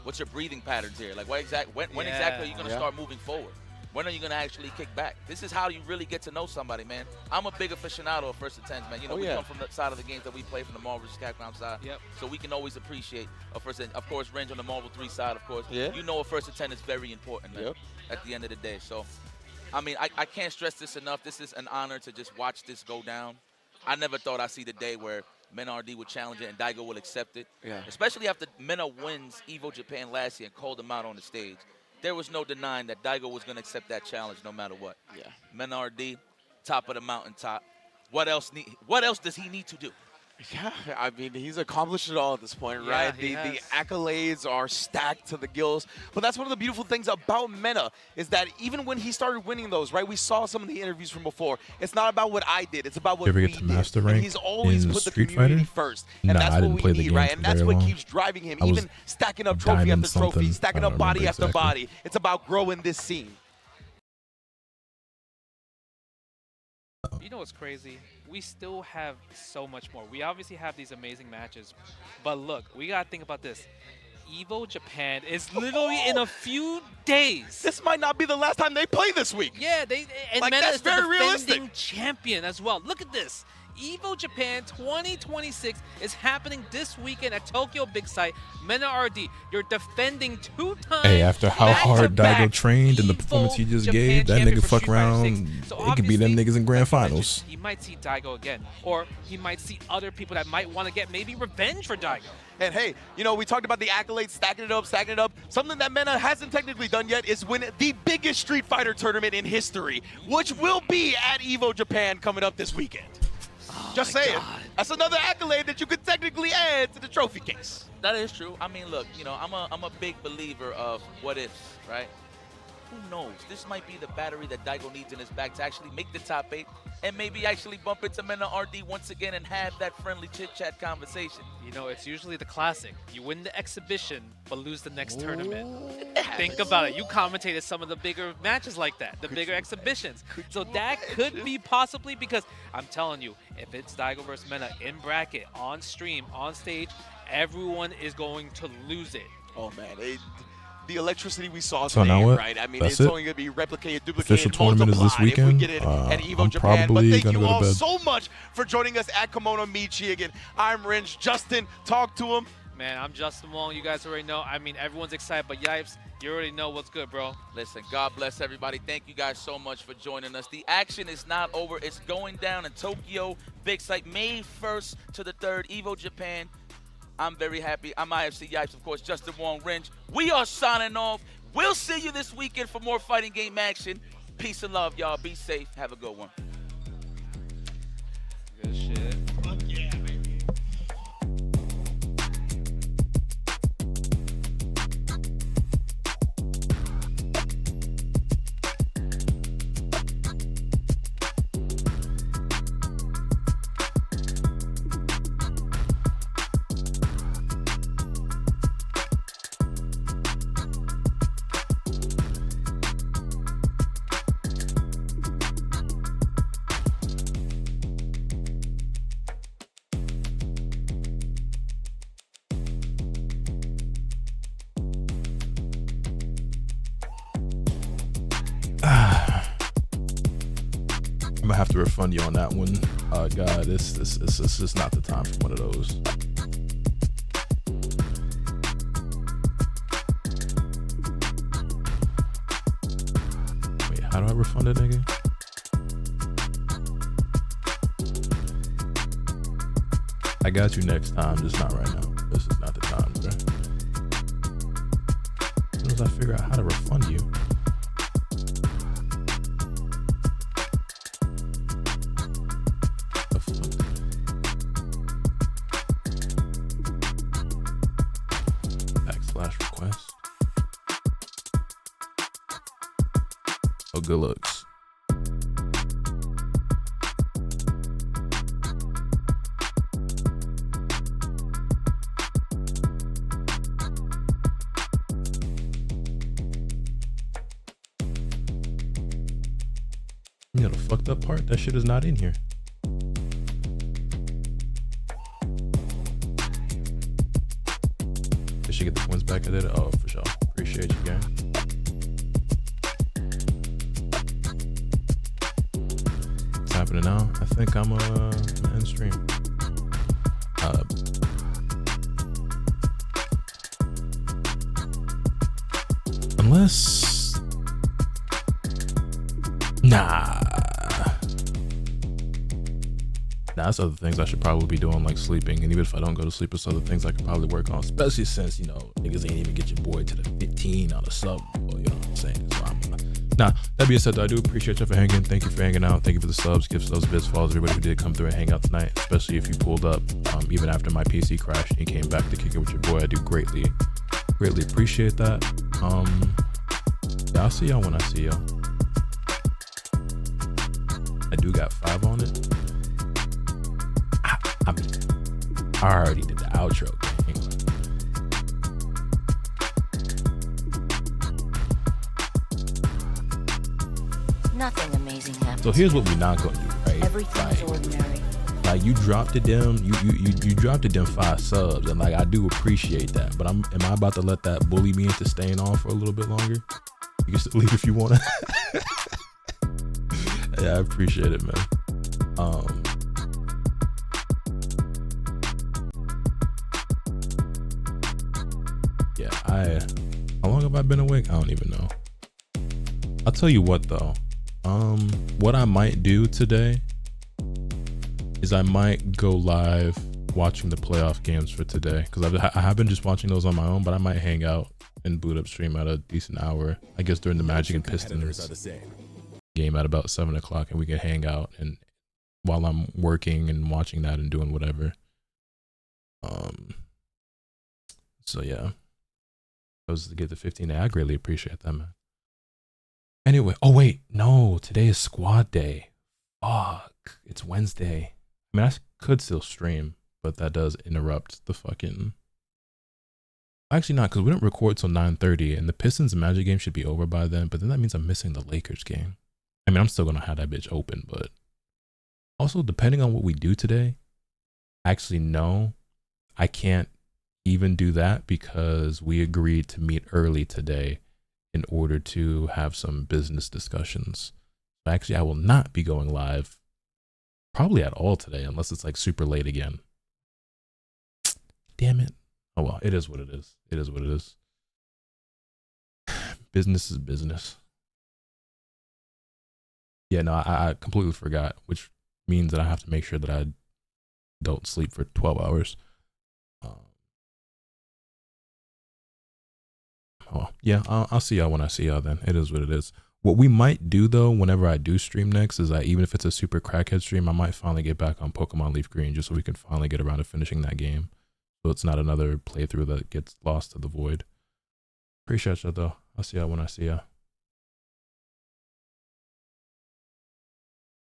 What's your breathing patterns here? Like, when exactly are you going to start moving forward? When are you going to actually kick back? This is how you really get to know somebody, man. I'm a big aficionado of first and tens, man. We come from the side of the games that we play from the Marvel vs. Capcom side. So we can always appreciate a first and, of course, Range on the Marvel 3 side, of course. A first and 10 is very important, man, at the end of the day. So, I mean, I can't stress this enough. This is an honor to just watch this go down. I never thought I'd see the day where Mena RD would challenge it and Daigo will accept it. Especially after Mena wins Evo Japan last year and called him out on the stage. There was no denying that Daigo was going to accept that challenge no matter what. Mena RD, top of the mountaintop. What else does he need to do? Yeah, I mean, he's accomplished it all at this point, right? The accolades are stacked to the gills. But that's one of the beautiful things about Mena is that even when he started winning those, right, we saw some of the interviews from before. It's not about what I did. It's about what we did. And he's always put the community first. And that's what we need, right? And that's what keeps driving him, even stacking up trophy after trophy, stacking up body after body. It's about growing this scene. You know what's crazy? We still have so much more. We obviously have these amazing matches, but look, we gotta think about this. Evo Japan is literally in a few days. This might not be the last time they play this week. Yeah, and Mena is the defending champion as well. Look at this. Evo Japan 2026 is happening this weekend at Tokyo Big Sight. Mena RD, you're defending 2 times. Hey, after how hard Daigo trained and the performance he just gave, that nigga fuck around. So it could be them niggas in grand finals. He might see Daigo again, or he might see other people that might want to get maybe revenge for Daigo. And hey, we talked about the accolades, stacking it up. Something that Mena hasn't technically done yet is win the biggest Street Fighter tournament in history, which will be at Evo Japan coming up this weekend. Just saying. That's another accolade that you could technically add to the trophy case. That is true. I mean, look, I'm a big believer of what ifs, right? Who knows? This might be the battery that Daigo needs in his back to actually make the top 8. and maybe actually bump into Mena RD once again and have that friendly chit-chat conversation. You know, it's usually the classic. You win the exhibition, but lose the next tournament. Think about it. You commentated some of the bigger matches like that, the bigger exhibitions. So that could be possibly, because I'm telling you, if it's Daiga versus Mena in bracket, on stream, on stage, everyone is going to lose it. Oh, man. The electricity we saw So today, now what? right? I mean, That's it's it? only going to be replicated, duplicated, Official tournament is this multiplied if we weekend. get it at Evo I'm Japan. But probably thank gonna you go to all bed. so much for joining us at Kimono Michi. Again, I'm Ringe. Justin, talk to him. Man, I'm Justin Wong. You guys already know. I mean, everyone's excited, but Yipes, you already know what's good, bro. Listen, God bless everybody. Thank you guys so much for joining us. The action is not over. It's going down in Tokyo, big site, May 1st to the 3rd, Evo Japan. I'm very happy. I'm IFC Yipes, of course, Justin Wong, Ringe. We are signing off. We'll see you this weekend for more fighting game action. Peace and love, y'all. Be safe. Have a good one. Good shit. Fuck yeah, baby. I'm gonna have to refund you on that one. God, this is not the time for one of those. Wait, how do I refund it, nigga? I got you next time, just not right now. This is not the time, bro. As soon as I figure out how to refund you. Request. Oh, good looks. You know the fucked up part? That shit is not in here. Should get the points back. I did it. Oh, for sure. Appreciate you, gang. What's happening now? I think I'm end stream. Unless, nah, that's other things I should probably be doing, like sleeping. And even if I don't go to sleep, there's other things I could probably work on, especially since, you know, niggas ain't even get your boy to the 15 on the sub. Well, you know what I'm saying? So that being said, though, I do appreciate you for hanging. Thank you for hanging out. Thank you for the subs, gifts, those bits, follows, everybody who did come through and hang out tonight, especially if you pulled up even after my PC crashed and you came back to kick it with your boy. I do greatly appreciate that. Yeah, I'll see y'all when I see y'all. I do got 5 on it. I mean, I already did the outro. Nothing amazing happens. So here's what we're not gonna do, right? Everything's ordinary. Like you dropped it them, you dropped it them 5 subs, and like I do appreciate that. But am I about to let that bully me into staying on for a little bit longer? You can still leave if you wanna. Yeah, I appreciate it, man. Yeah, how long have I been awake? I don't even know. I'll tell you what though. What I might do today is I might go live watching the playoff games for today, because I have been just watching those on my own, but I might hang out and boot up stream at a decent hour, I guess during the Magic and Pistons game at about 7 o'clock, and we can hang out and while I'm working and watching that and doing whatever. So yeah, I was to get the 15 day. I greatly appreciate that, man. Anyway, oh wait, no, today is squad day. Fuck, it's Wednesday. I mean, I could still stream, but that does interrupt the fucking. Actually, not, because we don't record till 9:30, and the Pistons and Magic game should be over by then. But then that means I'm missing the Lakers game. I mean, I'm still gonna have that bitch open, but also depending on what we do today, actually no, I can't even do that because we agreed to meet early today in order to have some business discussions. So actually, I will not be going live probably at all today unless it's like super late again. Damn it. Oh well, it is what it is. It is what it is. Business is business. Yeah, no, I completely forgot, which means that I have to make sure that I don't sleep for 12 hours. Oh, yeah, I'll see y'all when I see y'all then. It is what it is. What we might do, though, whenever I do stream next, is that even if it's a super crackhead stream, I might finally get back on Pokemon Leaf Green just so we can finally get around to finishing that game. So it's not another playthrough that gets lost to the void. Appreciate y'all, though. I'll see y'all when I see y'all.